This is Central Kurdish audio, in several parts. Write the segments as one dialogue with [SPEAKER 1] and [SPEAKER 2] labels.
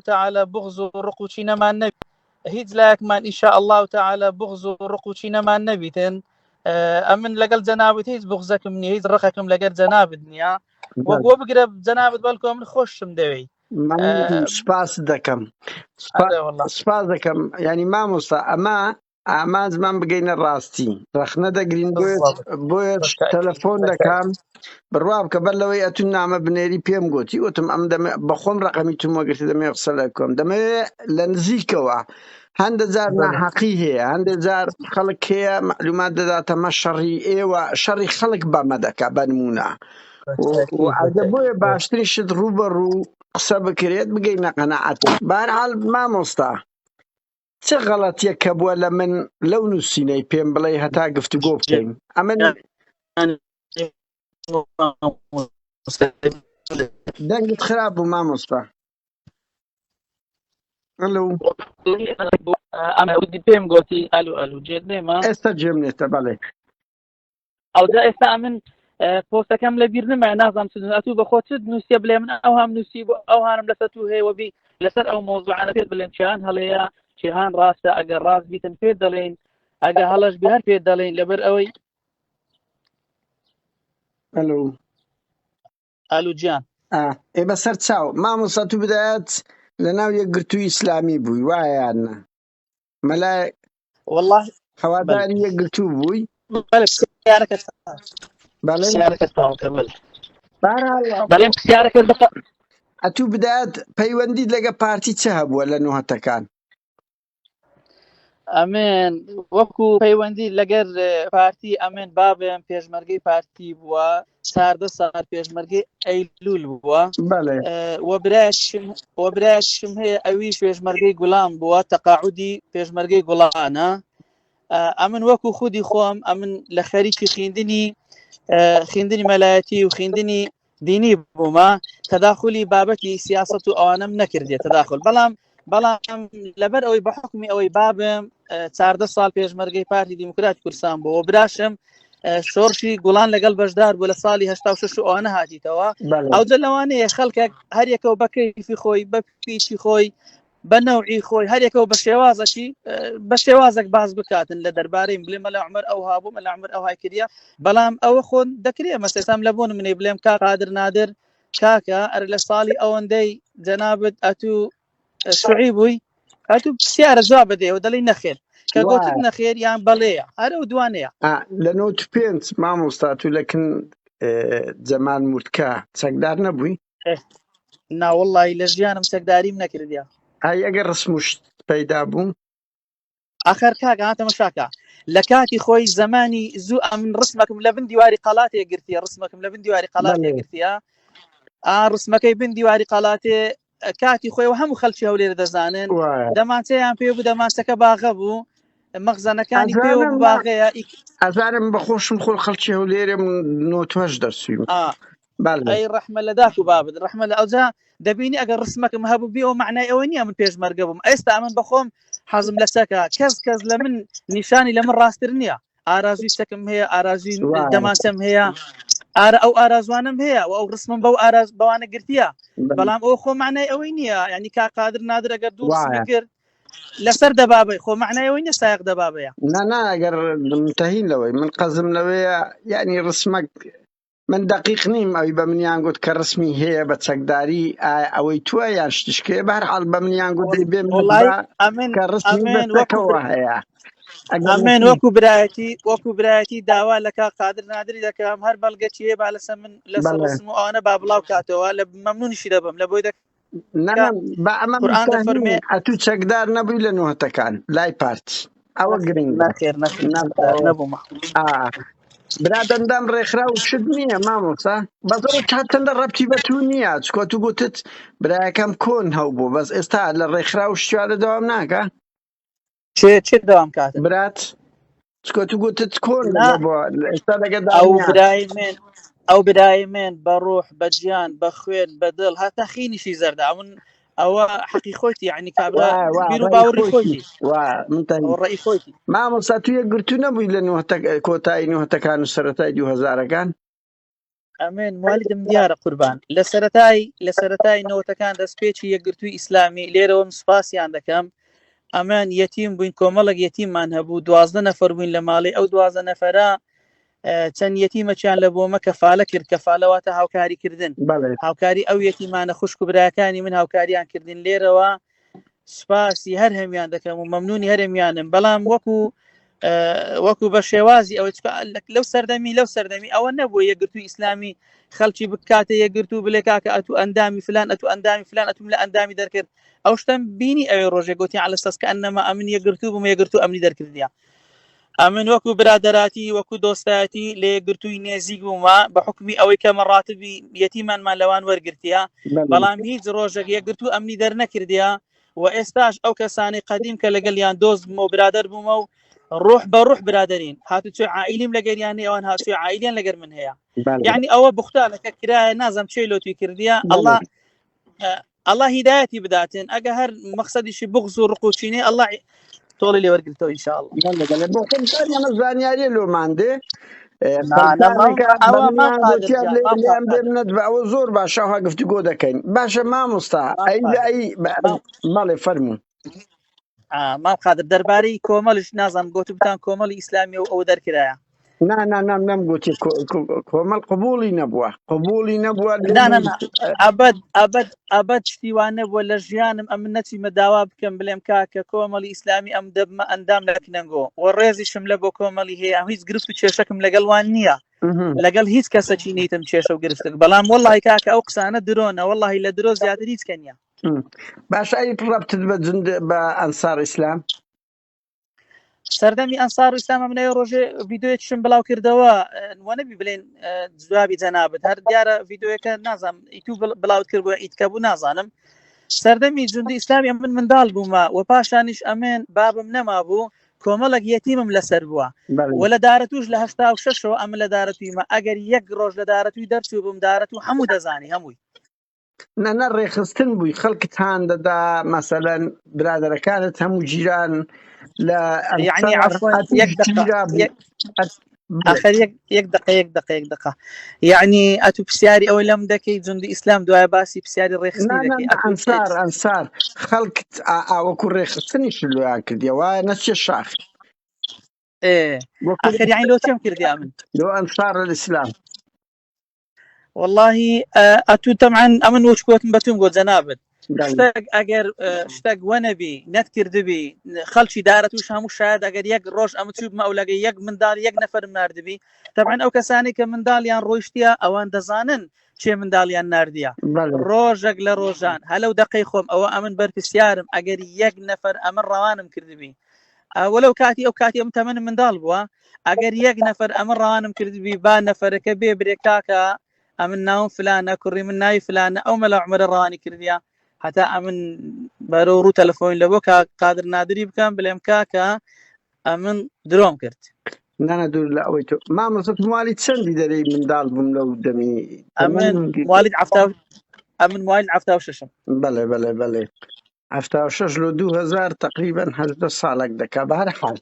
[SPEAKER 1] تعالى بغض و ڕقوچینەمان نەبێت، هیچ لایەکمان ئینشاء الله تعالى بغض و ڕقوچینەمان نەبیتن. ئەمن لەگەڵ جەنابەت هیچ بغزەکم نییە، هیچ ڕقەکەم لەگەر جەنابەت نییە، وەکو بگرە جەنابەت بەڵکو من خۆشم دەوێت.
[SPEAKER 2] سپاس دەکەم، سپاس دەکەم. ینی مامۆستا ئامانجمان بگەینە ڕاستی، ڕەخنە دەگرین بۆیە تەلەفۆن دەکەم بڕوا بکە بەر لەوەی ئەتون نامە بنێری پێم گوتی وتم ئەم بەخۆم ڕقەمی تومەگرت دەمێ قسە لە بکەم، دەمەوێت لە نزیکەوە هەندە جار ناحەقی هەیە، هەندە جار خەڵک هەیە معلومات دەداتە مە شەڕی ئێوە شەڕی خەڵک بەمە دەکا بەنمونە ئەدە بۆیە باشتری شت ڕوبەڕوو قسە بکرێت بگەینە قەنەعەتت. بەهەرحاڵ مامۆستا چه غەڵەتیە کە بووە لە من لەو نووسینەی پێم بڵێ هەتا گفتوگۆ بکەین؟ ئەمن دەنگت خراپ بوو مامۆستا. ئەلو
[SPEAKER 1] ئەمەودی پێم گوتی ئەلو جێت نێمە
[SPEAKER 2] ئێستا جێم نێتە بەڵێ
[SPEAKER 1] ئەوجا ئێستا ئەمن پۆستەکەم لە بیر نمای نازانم ئەتوو بە خۆت نووسیە بڵێ من ئەو هەم نووسی بۆ ئەو هانم لەسەر تو هەیەوەبی لەسەر ئەو مۆزوعانە پێت بڵێن چیان هەڵەیە چیهان ڕاستە، ئەگەر ڕاست بیتن پێت دەڵێن، ئەگە هەڵەش بێ هەر پێت دەڵێن، لەبەر ئەوەی ئەلو گیان
[SPEAKER 2] ئێ بەسەر چاو مامۆستا تو بدایەت لە ناو یەکگرتووی ئیسلامی بووی وایانە مەلای
[SPEAKER 1] والله
[SPEAKER 2] هەواداری یەکگرتوو بووی؟ ئەتوو بدایەت پەیوەندیت لەگە پارتی چه هەبووە لە نۆهەتەکان؟
[SPEAKER 1] ئەمێن وەکو پەیوەندی لەگەر پارتی ئەمێن بابم پێشمەرگەی پارتی بووە 14 سال پێشمەرگەی ئەیلول بووە وەبرایشم هەیە ئەویش پێشمەرگەی گوڵان بووە تەقاعودی پێشمەرگەی گوڵانە. ئەمن وەکو خودی خۆم ئەمن لە خەریکی خوێندنی مەلایەتی و خوێندنی دینی بوومە، تەداخلی بابەتی سیاست و ئەوانم نەکردێت تەداخل، بەڵام لەبەر ئەوەی بە حکمی ئەوەی بابم 14 سال پێشمەرگەی پارتی دیموکراتی کوردستان بووە براشم شۆڕشی گوڵان لەگەڵ بەشدار بوو لە ساڵی 86 ئەوانە هاتیتەوە. ئەوجە لەوانەیە خەڵکێک هەرێکەوە بە کەیفی خۆی بە پیچی خۆی بە نەوعی خۆی هەرێکەوە بە شێوازەکی بە شێوازێک باز بکاتن لە دەربارەی بڵێ مەلا عومەر ئەو هابوو مەلا عومەر ئەو های کردە، بەڵام ئەوە خۆن دەکرێت مەسەسام لە بۆن منێ بڵێم کا قادر نادر کاکە ئەر لە ساڵی ئەوەندەی جەنابەت ئەتوو شوعی بووی ئەتوو پرسیارە جواب بدەیە و دەڵی نەخێر کە گوتت نەخێر یان بەڵەیە هەرە و دوانەیە.
[SPEAKER 2] لە 95 مامۆستا تو لەکن جەمال مورتکە چەکدار نەبووی؟
[SPEAKER 1] ناوەڵڵی لە ژیانم چەکداریم نەکردیا.
[SPEAKER 2] ئەگەر ڕسموشت پەیدا بوو
[SPEAKER 1] ئاخر کاکە هاتەمە شاکە لە کاتی خۆی زمانی زوو ئەمن ڕسمەکەم لە بن دیواری قەڵاتێ گرتیە ڕسمەکەم لە بن دیواری قەڵاتێ گرتیە ڕسمەکەی بن دیواری قەڵاتێ کاتی خۆی و هەموو خەڵکی هەولێر دەزانن دەمانچەیان پێ بوو دەمانچەکە باغە بوو مەخزانەکانی پێ باغەیە
[SPEAKER 2] ئەزارم بەخۆشم خۆ خەڵکی هەولێرم 98 دەرسویم
[SPEAKER 1] ئەی ڕەحمە لە داک و بابت ڕەحمە لە ئەوجا دەبینی ئەگەر ڕسمەکەم هەبوو بێەوە معنای ئەوە نییە من پێشمەرگە بووم ئێستا من بەخۆم حەزم لە چەکە کەس لە من نیشانی لە من ڕاستتر نییە ئارازوی چەکم هەیە ئارازوی دەمانچەم هەیە ئەو ئارازوانم هەیە و ئەو ڕسمم بەو ئاراز بەوانە گرتیە بەڵام ئەو خۆ معنای ئەوەی نییە ینی کا قادر نادر ئەگەر دوو ڕسمی کرد لەسەر دەبابەی خۆ معنای ئەوەی نیە سایق دەبابەیە
[SPEAKER 2] نا ئەگەر متەهین لەوەی من قەزم لەوەیە یعنی ڕسمەک من دقیق نیم ئەوی بە منیان گوت کە ڕسمی هەیە بە چەکداری ئەوەی تووە یان شتشکێ بەهەرحاڵ بە منیان گوت بێم کە ڕسمی بەکەوە هەیە
[SPEAKER 1] ئەمێن وەکو برایەتی داوا لە کا قادر نادری دەکەم هەر بەڵگەچیێ با لەسە من لەسەر ڕسم و ئەوانە با بڵاو کاتەوە لە مەمنونیشی دەبم لە بۆی
[SPEAKER 2] بە ئەمە فەرمێ ئەتوو چەکدار نەبووی لە نۆهەتەکان لای پارتی ئەوە گرنگ
[SPEAKER 1] نەبوومە
[SPEAKER 2] برادەندام ڕێکخرا و شت نییە مامۆستا بەزەوە چاتەندە ڕەبتی بە تو نییە چکۆ تو گوتت برایەکەم کۆن هەبوو بەس ئێستا لە ڕێکخرا و شتوارە دەوام ناکە
[SPEAKER 1] چێ دەوام کاتە
[SPEAKER 2] برات چکۆ تو گوتت کۆن ئێستا لەگەدا
[SPEAKER 1] ئەو برای من بە ڕۆح بە گیان بە خوێن بە دڵ هەتا خینیشی زەردە من ئەوە حەقی خۆیتی یعنی کابرا بیر و باوەڕی خۆیتی ڕێی خۆیتی
[SPEAKER 2] مامۆستا تو یەکگرتوو نەبووی لە کۆتایی نۆهەتەکان و سەرەتای 2000ەکان
[SPEAKER 1] ئەمێن موالیدم دیارە قوربان لە سەرەتای نەوەتەکان دەستپێکی یەکگرتووی ئیسلامی لێرەوەم سوپاسیان دەکەم. ئەمان یەتیم بووین، کۆمەڵک یەتیممان هەبوو، 12 نەفەر بووین لە ماڵی ئەو 12 نەفەرە چەند یەتیمەچیان لە بۆمە کەفالە کرد. کەفالەواتە هاوکاریکردن، هاوکاری ئەو یەتیمانە خوشک و براکانی من هاوکاریان کردین. لێرەوە سوپاسی هەر هەمیان دەکەم و مەمنونی هەرێمیانم. بەڵام وەکو بە شێوازی ئەوە لەو سەردەمی ئەوە نەبووە یەکگرتووی ئیسلامی خەڵکی بکاتە یەکگرتوو بڵێ کاکە ئەتو ئەندامی فلان ئەتو ئەندامی فلان ئەتوم لە ئەندامی دەرکرد. ئەو شتم بینی ئەوێ ڕۆژێ گوتی على ئەساس کە ئەنەما ئەمن یەکگرتوو بووم یەکگرتوو ئەمنی دەرکردیا. ئەمن وەکو برادەراتی وەکو دۆستایەتی لە یەکگرتووی نێزیک بوومە بە حکمی ئەوەی کە مەڕاتبی یەتیمانمان لەوان وەرگرتیا. بەڵام هیچ ڕۆژێک یەکگرتوو ئەمنی دەرنەکردیا. و ئێستاش ئەو کەسانی قەدیم کە لەگەڵیان دۆست بوومە و برادەر بوومە و ڕوح بە ڕوح برادرین، هاتو توێ عائیلیم لەگەریان ئەوان هاتوێ عائیلیان لەگەر من هەیە. یعنی ئەوە بوختانەکە کرایە نازم چێ لۆتوی کردیا. الله هیدایەتی بداتن. ئەگە هەر مەقسەدیشی بغز و ڕقوچینێ الله تۆڵی لێ وەرگرتەوە ئینشاءالله.
[SPEAKER 2] بۆ خۆم زانیاریە لۆماندێ ئەوە زۆر باشە ها گفتوگۆ دەکەین. باشە مامۆستا ماڵێ فەرموون.
[SPEAKER 1] مام قادر دەربارەی کۆمەڵش نازانم گوتبتان کۆمەڵی ئیسلامی و ئەو دەرکرایە.
[SPEAKER 2] نام گوتی کۆمەڵ قبوڵی نەبووە
[SPEAKER 1] ئەبەد شتیوان نەبووە لە ژیانم. ئەم نەچیمە داوا بکەم بڵێم کاکە کۆمەڵی ئیسلامی ئەم دەبمە ئەندام لە کنەنگۆ و ڕێزیشم لە بۆ کۆمەڵی هەیە. هیچ گرفت و کێشەکەم لەگەڵوان نییە، لەگەڵ هیچ کەسەکی نیتم کێشە و گرفتک. بەڵام وەڵی کاکە ئەو قسانە درۆنە، وەڵی لە درۆ زیاتر هیچ کەنیە.
[SPEAKER 2] باش ئەی ڕەبتت بە ئەنسار ئیسلام؟
[SPEAKER 1] سەردەمی ئەنسار ئیسلام منەوە ڕۆژێ ڤیدیۆیەکیشم بڵاو کردەوە وەنەبی بڵێن جوابی جەنابەت هەر دیارە ڤیدیۆیەکە نازانم ئیتو بڵاوت کرد بۆ ئیتکە بوو نازانم. سەردەمی جوندی ئیسلامی من منداڵ بوومە و پاشانیش ئەمێن بابم نەما بوو کۆمەڵک یەتیمم لەسەر بووە و لە دارەتوش لە 86ەوە ئەم لە دارەتویمە. ئەگەر یەک ڕۆژ لە دارەتوی دەرچوو بووم دارەت و هەموو دەزانی هەمووی
[SPEAKER 2] نە ڕێخستن بووی خەڵکتان دەدا مەسەلەن برادەرەکانت هەموو جیران لە
[SPEAKER 1] یعنی آخر یەک دقه یعنی ئەتو پرسیاری ئەوە لەم دەکەی جوندی ئیسلام دوایە باسی پرسیاری ڕێخستنی دەکەی.
[SPEAKER 2] ئەنسار خەڵکت ئاوەکو ڕێخستنیش لۆیان کردیەوە نەچێ شاخ
[SPEAKER 1] آخر یعنی لۆ چێم کردیا من
[SPEAKER 2] لۆ ئەنسار الئیسلام.
[SPEAKER 1] والله ئەتو تەمعەن ئەمن وچکۆتم بەتوم گۆ جەنابەت شتێک ئەگەر شتێک وەنەبی نەتکردبی خەڵکی دارەتوش هەموو شاید ئەگەر یەک ڕۆژ ئەمە چوب مەولەگە یەک منداڵ یەک نەفەرم ناردبی تەمعەن ئەو کەسانی کە منداڵیان ڕۆیشتیە ئەوان دەزانن چێ منداڵیان ناردیە ڕۆژێک لە ڕۆژان هەلەو دەقەی خۆم ئەوە ئەمن بەرپرسیارم ئەگەر یەک نەفەر ئەمە ڕەوانم کردبی وەلەو کاتی ئەو کاتی ئەم تەمەن منداڵ بووە ئەگەر یەک نەفەر ئەمە ڕەوانم کردبی با نەفەرەکە بێ برێ کاکە ئەمن ناوم فلانە کوڕی من ناوی فلانە ئەو مەلا عومەرە ڕەوانی کردیە حتا ئەمن بەرە ڕوو تەلەفۆن لە بۆ قادر نادری بکەم بڵێم کاکە ئەمن درۆم کرد.
[SPEAKER 2] نانە دوور لە ئەوەی تۆ مامۆستا موالی چەندی دەرەی منداڵ بووم لەو دەمی؟
[SPEAKER 1] ئەمن موالید 76م.
[SPEAKER 2] بەڵێ 76 لە 2000 تقریبا 18 ساڵێک دەکا بە هەر حاڵ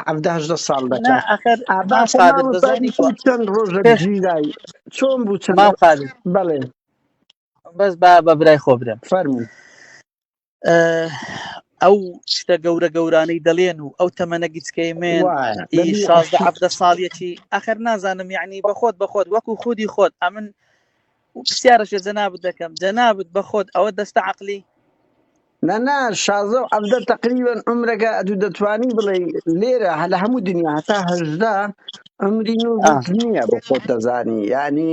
[SPEAKER 2] 18 ساڵ دەکا. چەند ڕۆژێک ژیرایی چۆن بوو چەند بەڵێ
[SPEAKER 1] بەس بە برای خۆ برم
[SPEAKER 2] فەرموو.
[SPEAKER 1] ئەو شتە گەورە گەورانەی دەڵێن و ئەو تەمەنە گیچکەی من 16 ساڵیەکی ئاخر نازانم یعنی بەخۆت وەکو خودی خۆت ئەمن پرسیارەشێ جەنابەت دەکەم جەنابەت بەخۆت ئەوە دەستە عەقلی؟
[SPEAKER 2] نە 16 ئەمدە تقریبا عمرەکە ئەدوو دەتوانی بڵێ لێرە لە هەموو دنیا هەتا 18 عمری نییە بۆ خۆت دەزانی یعنی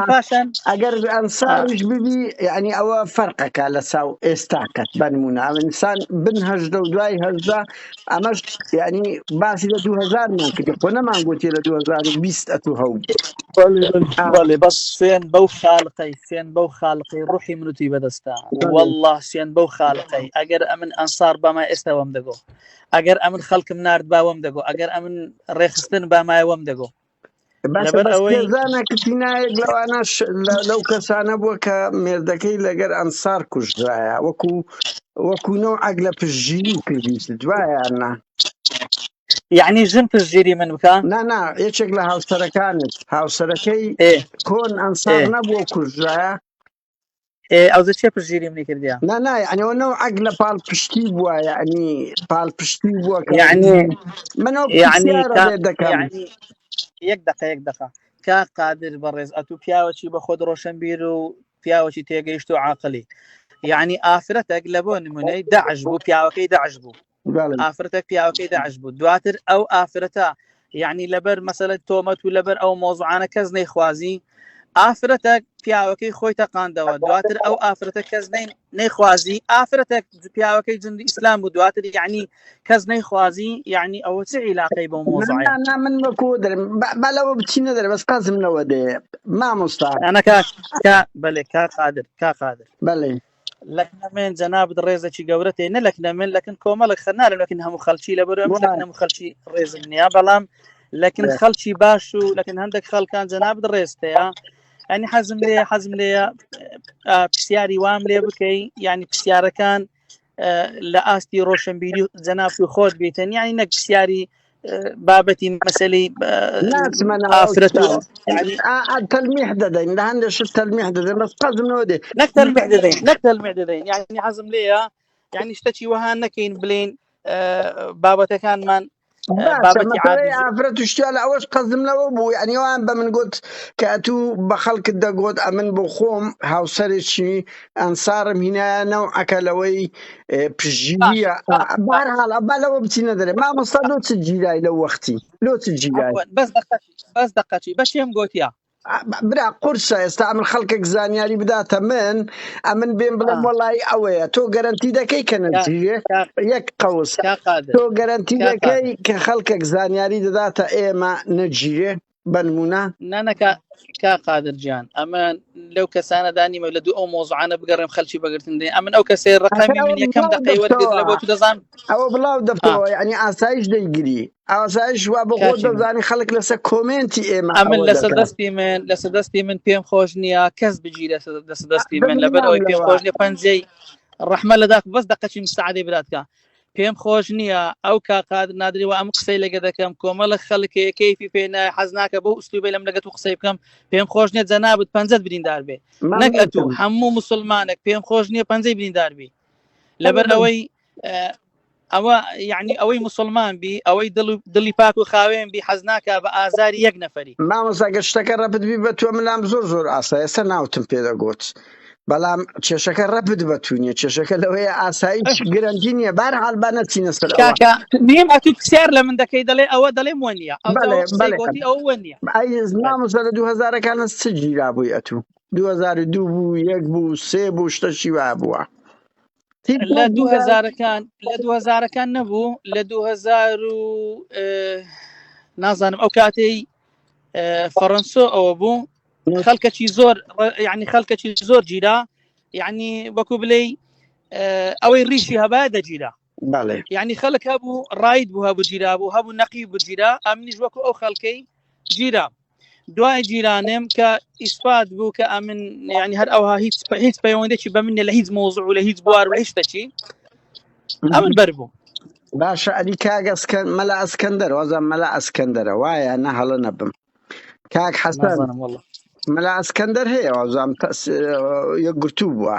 [SPEAKER 1] پاشان
[SPEAKER 2] ئەگەر ئەنساریش ببی یعنی ئەوە فەرقەکە لە چاو ئێستاکەت بەنمونە ئەوئینسان بن 18 و دوای 18 ئەمەش یعنی باسی لە 2000 مان کردی خۆ نەمان گوتی لە 2020 ئەتوو هەوو
[SPEAKER 1] بەس سوێن بەو خاڵقەی ڕوحی منوتی بەدەستا والله سوێن بەو خاڵقەی ئەگەر ئەمن ئەنسار بەمای ئێستاوەم دەگۆ ئەگەر ئەمن خەڵکم نارد باوەم دەگۆ ئەگەر ئەمن ڕێخستن بامایەوەم دەگۆ
[SPEAKER 2] زانەکەتینایەک لەوانە لەو کەسانە بووە کە مێردەکەی لەگەر ئەنسار کوژرایە وەکو نەوعەک لە پشتگیری کردی دوایاننا
[SPEAKER 1] يعني ژن پشتگیری من بکە
[SPEAKER 2] نا یەکێک لە هاوسەرەکانت هاوسەرەکەی کۆن ئەنسار نەبووە کوژرایە
[SPEAKER 1] ئەوزە چێ پشتگیری منی کردیا
[SPEAKER 2] نا يعني ونوع عقل بال پشتی بوا يعني بال پشتی بوا
[SPEAKER 1] يعني
[SPEAKER 2] منو
[SPEAKER 1] يعني
[SPEAKER 2] بسیارة
[SPEAKER 1] كا
[SPEAKER 2] لێ دەکەم
[SPEAKER 1] يعني یەک دقە کا قادر بەڕێز ئەتوو پیاوەکی بە خۆت ڕۆشنبیر و پیاوەکی تێگەیشت و عاقلی يعني ئافرەتێک لە بۆ نمونەی داعش بوو پیاوەکەی داعش بوو ئافرەتێک پیاوەکەی داعش بوو دواتر ئەو ئافرەتە يعني لەبەر مەسەلە تۆمەت و لەبەر ئەو مۆزوعانە کەس نەیخوازی ئافرەتێک پیاوەکەی خۆی تەقاندەوە دواتر ئەو ئافرەتە کەس نەیخوازی ئافرەتێک پیاوەکەی جندی ئیسلام بوو دواتر یعنی کەس نەیخوازی یعنی ئەوە چ عیلاقەی بەو مۆزوعەیە
[SPEAKER 2] نا من وەکو دەرم بەلەوە بچینە دەرە بەس قەزم لەوە دێ مامۆستا
[SPEAKER 1] أنا بلي کا قادر
[SPEAKER 2] بەڵێ
[SPEAKER 1] لكن من جناب الرئيس شي قورتي لكن من لكن كومالك خنال لكن هم خلشي لبر مش لكن هم خلشي رئيس النيابه لكن خلشي باشو لكن عندك خل كان جناب الرئيس تاع يعني حزم لي بسياري وام لي بكي يعني بسياره كان لا استي روشن بيدي جناب خود بيتن يعني نك بسياري بابتي مسألة
[SPEAKER 2] ناس من
[SPEAKER 1] آفرته
[SPEAKER 2] يعني التلميح ددين ده عندش التلميح ددين بس قصد نودي
[SPEAKER 1] نكتل معددين يعني عزم ليا يعني اشتكي وهان كاين بلين بابته كان من بابتي عادي
[SPEAKER 2] عفرت اشتغل اوش قزم له ابو يعني وان بمن قلت كاتو بخلق الدقود امن بخوم هاوسرشي انصار هنا نوع كلوي بجيليا بارها لو بتينا دري ما مصدو تجيلاي لو وقتي لو تجيلاي
[SPEAKER 1] بس دقتي باش يم قلت يا
[SPEAKER 2] برا قرصة يستعمل خلقك زانياري بداتا من بين بلم والله اويا تو جارانتي دا كي كانت يك قوس تو جارانتي دا كي كخلقك زانياري داتا ايما نجيه بنمونا
[SPEAKER 1] نانا كا قادر جان اما لو كسانه داني مولدو او موضوع انا بقرم خلشي بقرتن دي اما او كسير رقمي من كم دقيقه ورقد لبو تدزان
[SPEAKER 2] او بلاو دفتو يعني اسايش ديجري اسايش وابو دزاني خلق لسه كومنتي ايما
[SPEAKER 1] اما لسدستي من بيم خوشنيا كز بجي لسدستي من لبر او بيم خوشنيا فنجي الرحمه لذاك بس دقتي مساعده بلادك پێم خۆش نییە ئەو کاقادر نادری و ئەم قسەی لەگە دەکەم کۆمەڵە خەڵکێ کەیفی پێنای حەزناکە بۆ ئوستوبێ لەم لەگەت و قسەی بکەم پێم خۆش نییە جەنابەت پەنجەت بریندار بێ نەک ئەتوو هەموو مسلمانێک پێم خۆش نییە پەنجەی بریندار بی لەبەر ئەوەی ئەوە یعنی ئەوەی مسلمان بی ئەوەی دڵی پاک و خاوێن بی حەزناکە بە ئازاری یەک نەفەری
[SPEAKER 2] مامۆستا گەشتەکە ڕەبت بی بە تۆ ملام زۆر ئاسا ئێستا ناوتم پێدەگوت بەڵام کێشەکە ڕەبت بەتونیە کێشەکە لەوەیە ئاساییش گرنگی نییە بارحال با نەچینە سەر
[SPEAKER 1] نیم ئەتوو پرسیار لە من دەکەی دەڵێ ئەوە دەڵێ وە نییە ئەو وە نییە
[SPEAKER 2] مامۆستا لە 2000ەکانە چ گیرا بووی ئەتوو 2002 بوو 1 بوو 3 بوو شتەشی وا بووە
[SPEAKER 1] لە 2000 نەبوو لە 2000 نازانم ئەو کاتەی فەڕەنسا ئەوە بوو خەڵکەکی زۆر يعني خەڵکەکی زۆر گیرا يعني وەکو بڵێ ئەوەی ڕیشی هەبا دەگیرا يعني خەڵک هەبوو ڕاید بوو هەبوو گیرا بوو هەبوو نەقی بوو گیرا ئەمنیش وەکو ئەو خەڵکەی گیرا دوای جیرانم کە ئیسپات بوو کە ئەمن يعني هەر ئەوها هیچ پەیوەندێکی بە منە لە هیچ مۆزوع و لە هیچ بوار و لە هیچ شتێکی ئەمن بەربوو
[SPEAKER 2] باشە ئەلی کاگەسکەن مەلا ئەسکەندەر وەزان مەلا ئەسکەندەرە وایە نە هەڵە نەبم کاک حەسەن مەلا ئەسکەندەر هەیە وەزان یەکگرتوو بووە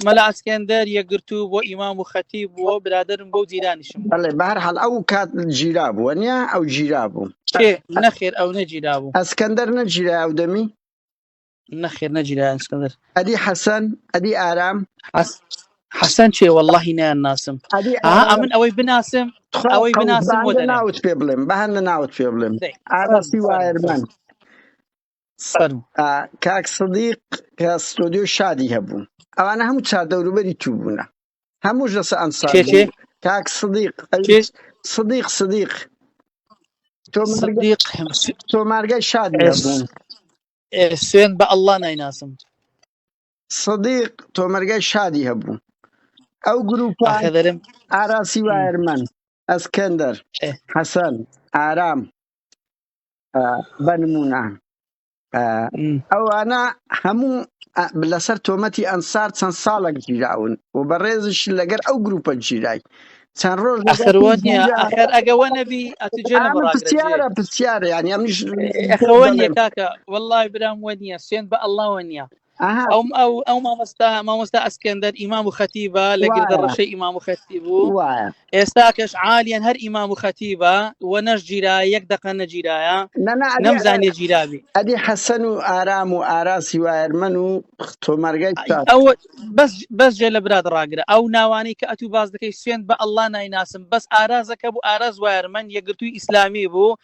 [SPEAKER 1] مەلا ئەسکەندەر یەکگرتوو بۆ ئیمام و خەتیب بووە برادرم بۆ جیرانیشم
[SPEAKER 2] بەڵێ بەهەرحاڵ ئەو کات گیرا بووە نییە ئەو گیرا بوو
[SPEAKER 1] نەخێر ئەو نەگیرا بوو
[SPEAKER 2] ئەسکەندەر نەگیرا ئەو دەمی
[SPEAKER 1] نەخێر نەگیرا ئەسکەندەر
[SPEAKER 2] ئەدی حەسەن ئەدی ئارام
[SPEAKER 1] حەسەن چێ واللهی نیان ناسم ئەمن ئەوەی بناسم
[SPEAKER 2] ناوت پێ بڵێم بەهەندە ناوت پێ بڵێم ئاراسی وایرمەن کاک سدیق کە ستۆدیۆ شادی هەبوو ئەوانە هەموو چار دەوروبەری تو بوونە هەمووش لەسەر ئەنسار کاک سدیق تۆ مارگای شادی هەبوو
[SPEAKER 1] سوێن بە ئەڵڵا نایناسم
[SPEAKER 2] سدیق تۆ مەرگای شادی هەبوو ئەو گروپان ئاراسی وایرمەن ئەسکەندەر حەسەن ئارام بەنمونە ئەوانە هەموو لەسەر تۆمەتی ئەنسار چەند ساڵێک گیراون و بەڕێزش لەگەر ئەو گروپە گیرای چەند ڕۆژ
[SPEAKER 1] ئەخەروانە ئەخەر ئەگەوە نەبی ئەتوجێ لە
[SPEAKER 2] پرسیارە پرسیارە ینی ئەمیش
[SPEAKER 1] ئەخەوە نییە کاکە وەڵڵای برام وە نییە سوێن بە ئەڵڵاوە نییە ئەو مامۆستا ئەسکەندەر ئیمام و خەتیبە لە گردە ڕەشەی ئیمام و خەتیب بوو ئێستا کەش عالیان هەر ئیمام و خەتیبە و نەش جیرایە یەک دقە نەجیرایە نەمزانێ جیرابی
[SPEAKER 2] ئەدی حەسەن و ئارام و ئاراسی وایەرمەن و تۆمەرگای
[SPEAKER 1] ئەو بەس جێ لە برات ڕاگرە ئەو ناوانەی کە ئەتوو باز دەکەی سوێن بە ئەڵڵا نایناسم بەس ئارازەکە بوو ئاراز وایەرمەن یەکگرتووی ئیسلامی بوو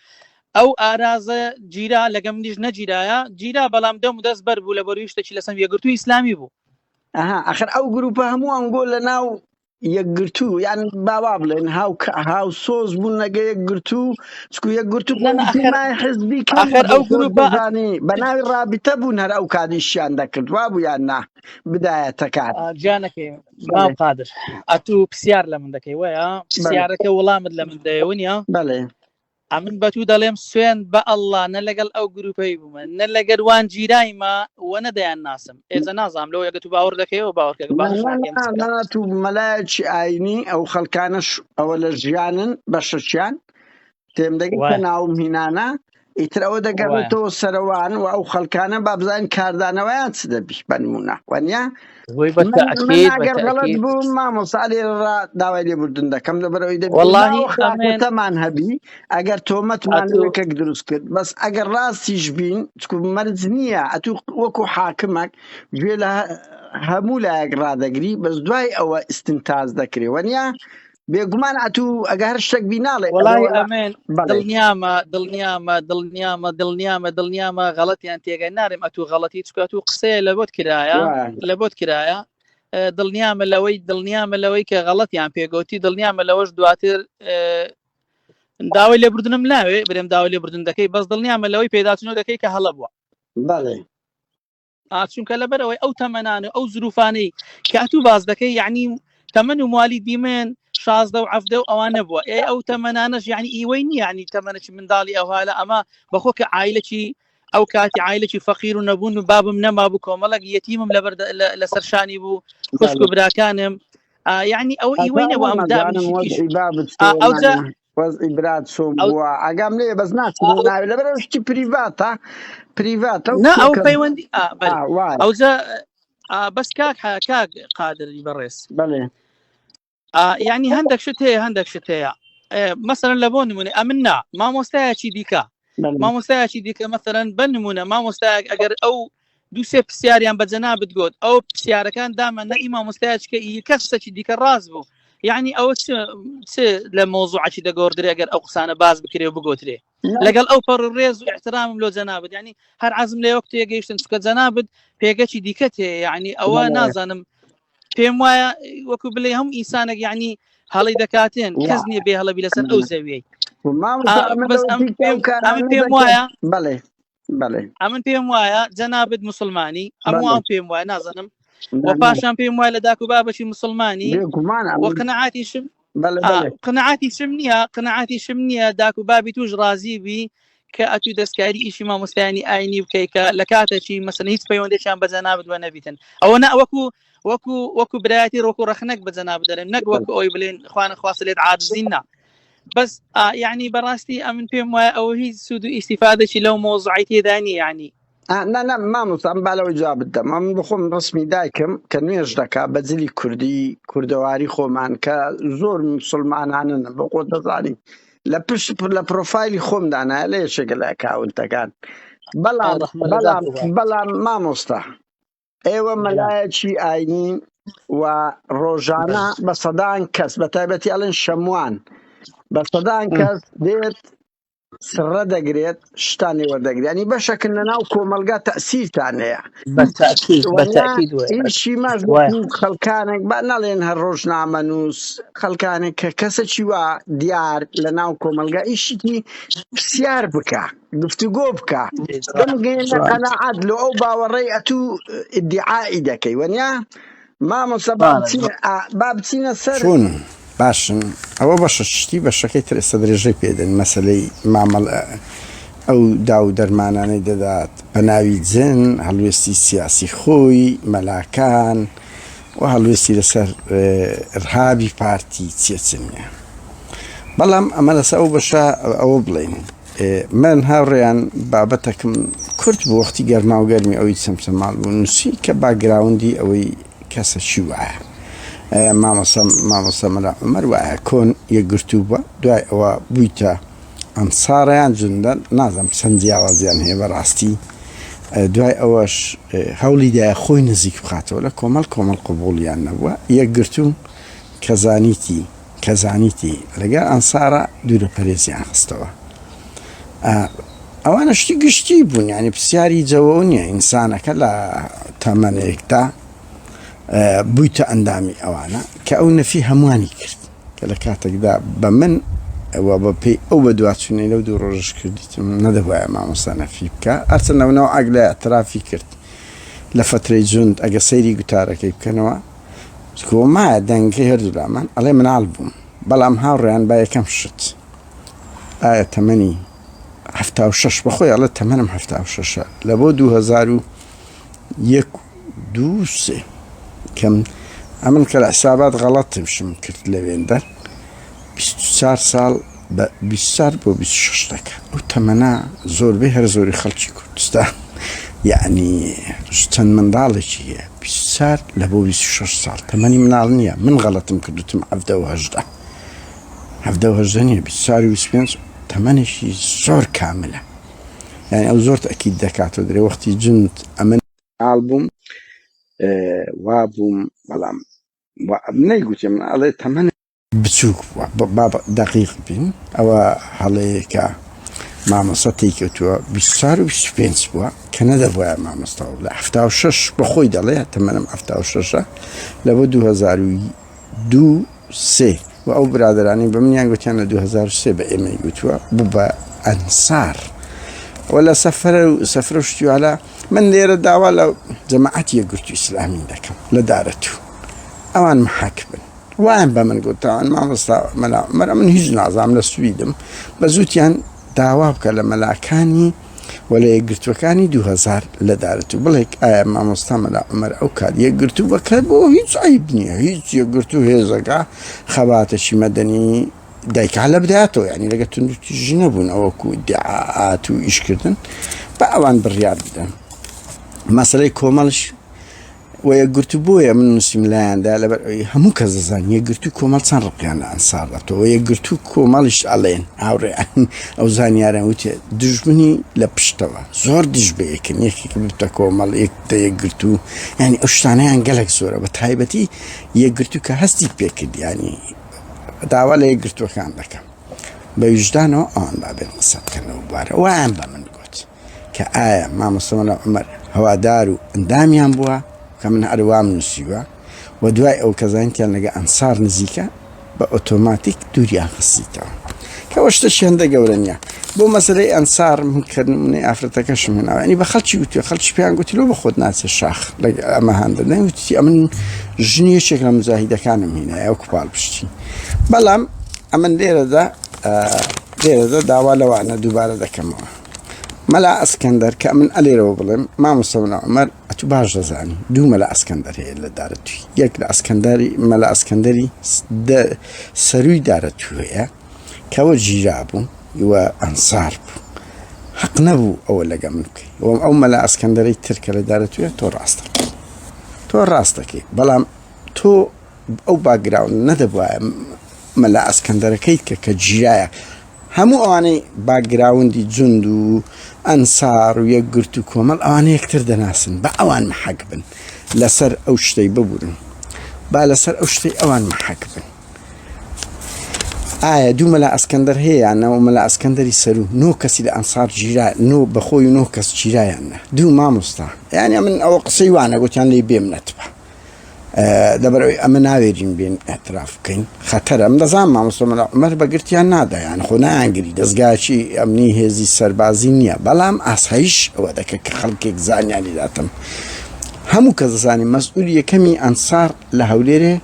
[SPEAKER 1] ئەو ئارازە جیرا لەگەم نیش نەجیرایە جیرا بەڵام دەم و دەست بەر بوو لە بەرویشتێکی لەسەم یەکگرتووی ئیسلامی بوو
[SPEAKER 2] ئەخر ئەو گروپە هەموو ئەنگۆ لە ناو یەکگرتوو یان باوا بڵێن هاو سۆز بوون نەگە یەکگرتوو چکو یەکگرتوو حزبی
[SPEAKER 1] ئەخر ئەو گروپانی
[SPEAKER 2] بە ناوی ڕابتە بوون هەر ئەو کاریشیان دەکرد وا بوو یان نا بدایەتەکان
[SPEAKER 1] جانەکەی قادر ئەتوو پرسیار لە من دەکەی وایە پرسیارەکە وەڵامت لە من دەیەوە
[SPEAKER 2] بەڵێ
[SPEAKER 1] ئەمن بەتوو دەڵێم سوێن بە ئەڵڵا نە لەگەڵ ئەو گروپەی بوومە نە لەگەر وان جیرایمە وە نەدەیان ناسم ئێزە نازام لەوە یەکە تو باوەڕ دەکەیەوە باوەڕ
[SPEAKER 2] تو مەلایەکی ئاینی ئەو خەڵکانش ئەوە لە ژیانن بەشەچیان تێم دەگەیتە ناوم هینانە ئیتر ئەوە دەگەڕێتەوە سەرەوان و ئەو خەڵکانە با بزانین کاردانەوەیان چ دەبی بەنمونە وەنیا گەڵت بوو مامۆستا لێرە داوای لێبوردن دەکەم لەبەرەوەی دەبیتەمان هەبی ئەگەر تۆمەتمان یەکێک دروست کرد بەس ئەگەر ڕاستیش بین چکو مەرج نییە ئەتوو وەکو حاکمێک گوێ لە هەموو لایەک ڕادەگری بەس دوای ئەوە ئستنتاز دەکرێ وەنیا بێگومان ئەتوو ئەگەر شتێک بیناڵێ
[SPEAKER 1] وەڵای ئەمێن دڵنیامە غەڵەتیان تێگەی نارێم ئەتوو غەڵەتی چکە تو قسەیە لە بۆت کرایە دڵنیامە لەوەی کە غەڵەتیان پێگوتی دڵنیامە لەوەش دواتر داوای لێبوردنم ناوێ برێم داوای لێبوردن دەکەی بەس دڵنیامە لەوەی پێداچنەوە دەکەی کە هەڵە بووە چونکە لەبەرەوەی ئەو تەمەنانە ئەو زروفانەی کە ئەتوو باز دەکەی یعنی تەمەن و موالی دیمێن 16 و 17 و ئەوانە بووە ئەو تەمەنانەش یعنی ئیوەی نییە ینی تەمەنەی منداڵی ئەوهالە ئەمە بەخۆ کە عایلەکی ئەو کاتی عایلەکی فەقیر و نەبوون و بابم نەما بوو کۆمەڵک یەتیمم لەسەر شانی بوو خوشک و براکانم یعنی ئەو ئیوەی نەبوو ئەم
[SPEAKER 2] وەزئی برات سۆم بووە ئەگام لێ بەس ناچناوی لەبەرەوە شتی پریڤاتە
[SPEAKER 1] ئەو پەیوەندی ئەوجا بەس کاک قادری بەڕێز
[SPEAKER 2] بەڵێ
[SPEAKER 1] یعنی هەندێک شت هەیە مەسەرەن لە بۆ نمونێ ئەمنا مامۆستایەکی دیکە مەسەرەن بە نمونە مامۆستایەک ئەگەر ئەو دووسێ پرسیاریان بە جەنابەت گوت ئەو پرسیارەکان دامە نە مامۆستایەکە کەسێکی دیکە ڕاست بوو یعنی ئەوە چ لە مۆزوعی دەگۆڕدرێ ئەگەر ئەو قسانە باز بکرێ و بگۆترێ لەگەڵ ئەو پەڕ ڕێز و احترامم لۆ جەنابەت یعنی هەر عەزم لێ وەک تێگەیشتن چکە جەنابەت پێگەکی دیکە تێ یعنی ئەوە نازانم پێم وایە وەکو بڵێ هەم ئینسانێک یعنی هەڵی دەکاتێن کەس نییە بێ هەڵە بی لەسەر ئەو زەویەی ئەمن پێم وایە جەنابەت موسڵمانی هەمووان پێم وایە نازانم و پاشان پێم وایە لە داک و بابەشی موسڵمانی قەنەعاتی شم نییە داک و بابی توش ڕازی بی کە ئەتوو دەستکاری ئیشی مامۆستایانی ئاینی بکەیکە لە کاتێکی مەسەن هیچ پەیوەندێکیان بە جەنابەت وە نەبیتن ئەوە نە وەکو برایەتی ڕۆک و ڕەخنەک بە جەنابەت دەرێن نەک وەکو ئەوی بڵێن خوانە خواست لێت عاجزین نا بەس یعنی بەڕاستی ئەمن پێم وایە ئەوە هیچ سوود و ئیستیفادەی لەو مۆزوعی تێدا نیە یعنی
[SPEAKER 2] مامۆستا بالەوەی جواب بدەم ئەم بخۆم ڕسمی دایکم کە نوێژ دەکا بەجلی کوردەواری خۆمان کە زۆر موسڵمانانن بە خۆ دەزانین لە پشت لە پرۆفایلی خۆمدانە لە یەکێکە لە ئەکاونتەکان بەڵام مامۆستا ئێوە مەلایەکی ئاینی و ڕۆژانە بە سەدان کەس بە تایبەتی ئەڵێن شەموان بە سەدان کەس دێت سڕە دەگرێت شتانی وەردەگرێت ینی بەشەکن لە ناو کۆمەلگا تەسیرتان هەیە ئیشی ماش خەڵکانێک با نەڵێن هەر ڕۆژنامە نووس خەڵکانێک کە کەسێکی وا دیار لە ناو کۆمەلگا ئیشیکی پرسیار بکە گفتوگۆ بکە بمگەێنە قەناعەت لە ئەو باوەڕێی ئەتوو ئیدعایی دەکەی وەنیا مامۆستا با بچینە سەر
[SPEAKER 3] باشن ئەوە بەشە شتی بەشەکەی تر ئێستا درێژەی پێدەن مەسەلەی مامەڵ ئەو داو دەرمانانەی دەدات بە ناوی جن هەڵوێستی سیاسی خۆی مەلاکان و هەڵوێستی لەسەر ڕهابی پارتی چێچنیە. بەڵام ئەمە لەسەر ئەو بەشە ئەوە بڵێن من هاوڕێیان بابەتەکەم کورت بۆ وەختی گەرما و گەرمی ئەوەی سەمسەماڵ بوو نووسی کە باگراوندی ئەوەی کەسەشی وایە مامۆستا مەلا عومەر وایە کۆن یەکگرتوو بووە دوای ئەوە بوویتە ئەنساڕیان جوندە نازەم چەند جیاوازیان هەیە بەڕاستی دوای ئەوەش هەوڵیدایە خۆی نزیک بخاتەوە لە کۆمەڵ قبوڵیان نەبووە یەکگرتوو کەزانیتی لەگەڵ ئەنسارە دوورە پەرێزیان خستەوە ئەوانە شتی گشتی بوون یعنی پرسیاری جەوە نییە ئینسانەکە لە تەمەنێکدا بوویتە ئەندامی ئەوانە کە ئەو نەفی هەمووانی کرد کە لە کاتێکدا بە من ئەوە بە پێی ئەو بە دواتچوونەی لەو دوو ڕۆژش کردیتم نەدەبایە مامۆستا نەفی بکە ئەرچە نەونەوە ئاگلای ئەترافی کرد لە فترەی جوند ئەگە سەیری گوتارەکەی بکەنەوە کۆمایە دەنگەی هەردوو لامان ئەڵێ مناڵ بووم بەڵام هاوڕێیان با یەکەم شت ئایا تەمەنی 76 بەخۆی ئەڵێ تەمەنم 76 لە بۆ 2001 کەم ئەمن کە لە حسابات غەڵەتم شم کرد لەوێندە 24 ساڵ بە 24 بۆ 26 دەکە ئەو تەمەنا زۆربەی هەر زۆری خەڵکی کوردستان یعنی چەند منداڵێکی هەیە 24 لە بۆ 26 ساڵ تەمەنی مناڵ نییە من غەڵەتم کردوتم 17 نییە 24 و 25 تەمەنێکی زۆر کاملە یعنی ئەو زۆر تەکید دەکاتەوە درێ وەختی جند ئەمن ئاڵ بووم وابووم بەڵام نەیگوتێ من ئەڵێ تەمەن بچووک بابە دەقیق بین ئەوە هەڵەیەکە مامۆستا تێکەوتووە 24 و 25 بووە کە نەدەبووە مامۆستاوە لە 76 بەخۆی دەڵێ تەمەنم 76 لە بۆ 2002 و ئەو برادرانی بە منیان گوتیان لە 2003 بە ئێمەی گوتووە بوو بە ئەنسار وە لە سەفرە و شتیوالا من لێرە داوا لە جەماعەتی یەکگرتووی ئیسلامی دەکەم لە دارەتوو ئەوان محەک بن وایان بە من گوتەوان مامۆستا مەلا عومەر من هیچ نازام لە سویدم بە زووتیان داوا بکە لە مەلاکانی و لە یەکگرتوەکانی 2000 لە دارەتوو بڵێک ئایا مامۆستا مەلا عومەر ئەو کات یەکگرتوو بەکرد بۆ هیچ عیب نییە هیچ یەکگرتوو هێزەکە خەباتەشی مەدەنی دایکا لە بداتەوە یعنی لەگە توندوتیژی نەبوون ئەوەکو دیعاات و ئیشکردن بە ئەوان بڕیار بدەن مەسەلەی کۆمەڵش و یەکگرتوو بۆیە من نووسیم لایەندا لەبەر هەموو کەس دەزان یەکگرتوو کۆمەڵ چەند ڕقیان لە ئەنساڕەتەوە یەکگرتوو کۆمەڵیش ئەڵێن هاوڕێیان ئەو زانیاران وتێ دژمنی لە پشتەوە زۆر دژ بەیەکن یەکێک بتە کۆمەڵ یەکتە یەکگرتوو ینی ئەو شتانەیان گەلێک زۆرە بە تایبەتی یەکگرتوو کە هەستی پێکرد ینی داوا لە یەکگرتوەکان دەکەم بە وجدانەوە ئەوان بابێن قسە بکەنەوە بوارە وایان بە من گوت کە ئایا مامۆستا مەلا عومەر هەوادار و ئەندامیان بووە کە من هەروام نووسیوە و دوای ئەو کەزانیتیان لەگە ئەنسار نزیکە بە ئۆتۆماتیک دووریان خستیتەوە کەەوە شتەشی هەندە گەورە نییە بۆ مەسەلەی ئەنسار منکردنی ئافرەتەکەشم هێناوە ینی بە خەڵکی گوتووە خەڵکی پێیان گوتی لۆ بە خۆت ناچێ شاخ ئەمە هەندە نەیوتی ئەمن ژنیەکێک لە مجاهیدەکانم هینایە ئەو کوپاڵ پشتی بەڵام ئەمن لێرەدا داوا لەوانە دووبارە دەکەمەوە مەلا ئەسکەندەر کە من ئەلێرەوە بڵێم مامۆستا مەلا عومەر ئەتو باش دەزانی دوو مەلا ئەسکەندەر هەیە لە دارەتووی یەک لە ئەسکەندەری مەلا ئەسکەندەری سەرووی دارەتوو هەیە کەەوە گیرا بوو وە ئەنسار بوو حەق نەبوو ئەوە لەگە من بکەی ئەو مەلا ئەسکەندەرەی ترکە لە دارەتوویە تۆ ڕاستەکەی بەڵام تۆ ئەو باگراون نەدەبواە مەلا ئەسکەندەرەکەیت کە گیرایە هەموو ئەوانەی باگراوندی جوند و ئەنسار و یەکگرت و کۆمەڵ ئەوانە یەکتر دەناسن بە ئەوان محەک بن لەسەر ئەو شتەی ببورن با لەسەر ئەو شتەی ئەوان محەک بن ئایا دوو مەلا ئەسکەندەر هەیە یانەوە مەلا ئەسکەندەری سەرو نۆ کەسی لە ئەنسار گیرا نۆ بەخۆی و نۆ کەس گیرایانە دوو مامۆستا یعنی من ئەوە قسەی وانە گوتیان لێ بێم نەتبە دەبەرەوەی ئەمە ناوێرین بێن ئەتراف بکەین خەتەرە من دەزانم مامۆستا مەلا عومەر بەگرتیان نادایان خۆ نایانگری دەستگاکی ئەمنی هێزی سەربازی نییە بەڵام ئاسایش ئەوە دەکە کە خەڵکێک زانیانی داتم هەموو کەس دەزانی مەسئولی یەکەمی ئەنسار لە هەولێرێ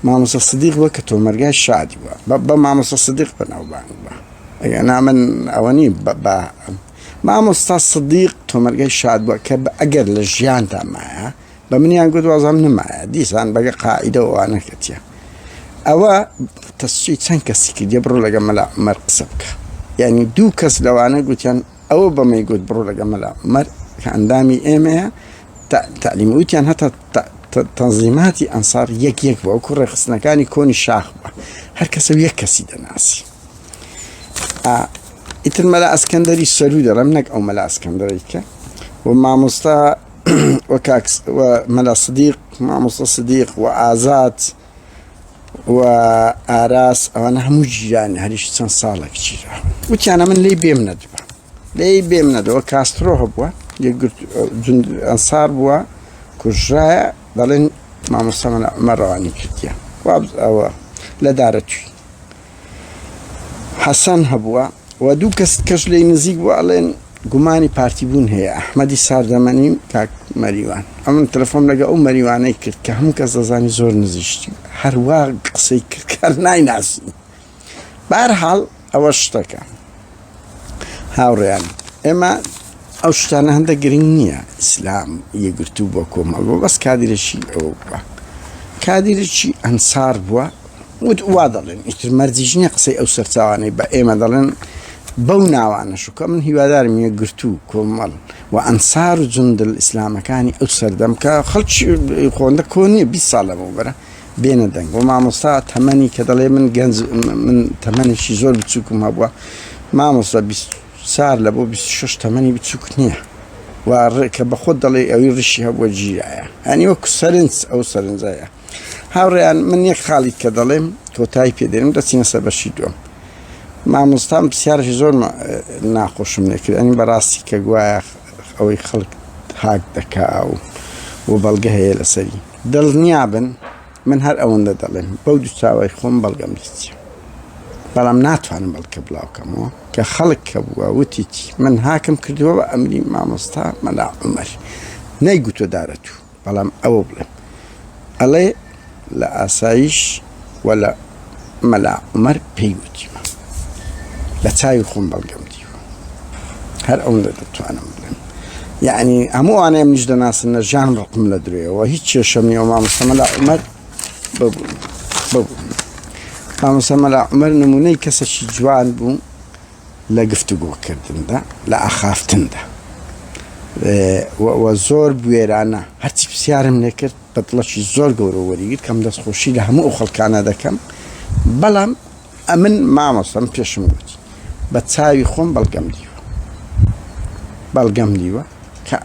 [SPEAKER 3] مامۆستا سدیق بووە کە تۆمەرگای شادی بووە بە مامۆستا سدیق بەناوبانگ بووە ئەگەنا من ئەوە نی بە مامۆستا سدیق تۆمەرگای شاد بووە کە ئەگەر لە ژیاندا مایە بە منیان گوت وازام نمایە دیسان بەگە قاعیدە ئەوانە کەتیە ئەوە تەسچی چەند کەسی کردیە بڕۆ لەگە مەلا عومەر قسە بکە یعنی دوو کەس لەوانە گوتیان ئەوە بەمەی گوت بڕۆ لەگە مەلا عومەر کە ئەندامی ئێمەیە تعلیم وتیان هەتا تەنزیماتی ئەنسار یەک بووە وەکو ڕێخستنەکانی کۆنی شاخ بووە هەر کەسە یەک کەسی دەناسی ئیتر مەلا ئەسکەندەری سەرو دەڵێم نەک ئەو مەلا ئەسکەندەرەی کە و مامۆستا و مەلا سدیق مامۆستا سدیق و ئازاد و ئاراس ئەوانە هەموو جیرانی هەریش چەند ساڵێک چیرا وتیانە من لی بێم نەدووە لی بێم نەدەوە کاسترۆ هەبووە ئەنسار بووە کوژرایە دەڵێن مامۆستا مەلا عومەر ڕەوانی کردیە ئەوە لە دارەتوی حەسەن هەبووە و دوو کەس لی نزیک بووە ئەڵێن گومانی پارتیبوون هەیە ئەحمەدی ساردەمەنی کاک مەریوان ئەمن تەلەفۆن لەگە ئەو مەریوانەی کرد کە هەموو کەس دەزانی زۆر نزیشتی هەروە قسەی کرد کار نایناسی بەهەرحاڵ ئەوە شتەکە هاوڕێیان ئێمە ئەو شتانە هەندە گرنگ نییە ئیسلام یەکگرتوو بۆ کۆمەڵ بەس کادیرەشی ئەوە بووە کادیرێکی ئەنسار بووە وا دەڵێن ئیتر مەرجیش نییە قسەی ئەو سەرچاوانەی بە ئێمە دەڵێن بەو ناوانەشکە من هیوادارم یەکگرتوو کۆمەڵ و ئەنسار و جوندل ئیسلامەکانی ئەو سەردەم کە خەڵکی خۆندە کۆ نییە 20 ساڵ لەمەوبەرە بێنە دەنگ و مامۆستا تەمەنی کە دەڵێ من گەنج من تەمەنێکی زۆر بچووکم هەبووە مامۆستا 20 سال لە بۆ 26 تەمەنی بچووک نییە و کە بە خۆت دەڵێ ئەوی ڕشی هەبووە جیرایە ئەنی وەکو سەرنج ئەو سەرنجایە هاوڕێیان من یەک خاڵیت کە دەڵێم کۆتایی پێدێنم دەچینە سەر بەشی دووەم مامۆستام پرسیارێکی زۆر ناخۆشم لێکرد ئەنی بەڕاستی کە گوایە ئەوەی خەڵک هاک دەکا و بەڵگە هەیە لەسەری دڵنیابن من هەر ئەوەندە دەڵێم بەو دوو چاوای خۆم بەڵگەم دیتە بەڵام ناتوانم بەڵکە بڵاوکەمەوە کە خەڵک کە بووە وتیتی من هاکم کردووە بە ئەمری مامۆستا مەلا عومەر نەیگوتۆ دارەتوو بەڵام ئەوە بڵێم ئەڵێ لە ئاسایش و لە مەلا عومەر پێی وتیمە لە چاوی خۆم بەڵگەم دیوە هەر ئەوەندە دەتوانم بڵێم یعنی هەمووانەیە منیش دەناسن نەژیان ڕقم لە درێەوە هیچ کێشەم نییە و مامۆستا مەلا عومەر ببوون مامۆستا مەلا عومەر نمونەی کەسێکی جوان بوو لە گفتوگۆکردندا لە ئاخافتندا و زۆر بوێرانە هەرچی پرسیارم لێکرد بە دڵەکی زۆر گەورە وەریگرت کەم دەستخۆشی لە هەموو ئەو خەڵکانە دەکەم بەڵام ئەمن مامۆستام پێشم گوتی بە چاوی خۆم بەڵگەم دیوە کە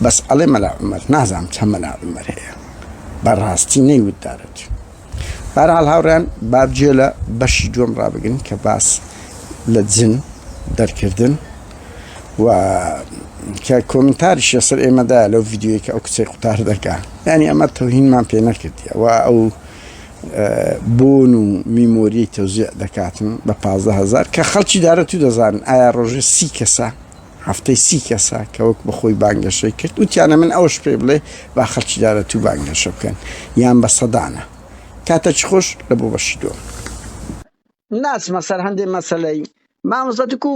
[SPEAKER 3] بەس ئەڵێ مەلا عومەر نازانم چەند مەلا عومەر هەیە بەڕاستی نەیوت دارەت بەهەرحاڵ هاوڕێیان بابجێ لە بەشی دووەم ڕابگرن کە باس لە جن دەرکردن و کە کۆمنتاریشە سەر ئێمەدایە لەو ڤیدیۆی کە ئەو کچەی قوتار دەکا یعنی ئەمە تەوهینمان پێ نەکردیە و ئەو بۆن و میمۆریی تەوزیع دەکاتن بە 15,000 کە خەڵکی دارەتوو دەزانن ئایا ڕۆژێ 30 کەسە هەفتەی 30 کەسە کە وەک بەخۆی بانگەشەی کرد وتیانە من ئەوش پێ بڵێ با خەڵکی دارەتوو بانگەشە بکەن یان بە سەدانە کاتەچ خۆش لە بۆ بەشی دووەم
[SPEAKER 2] ناچمە سەر هەندێک مەسەلەی مامۆستاتکو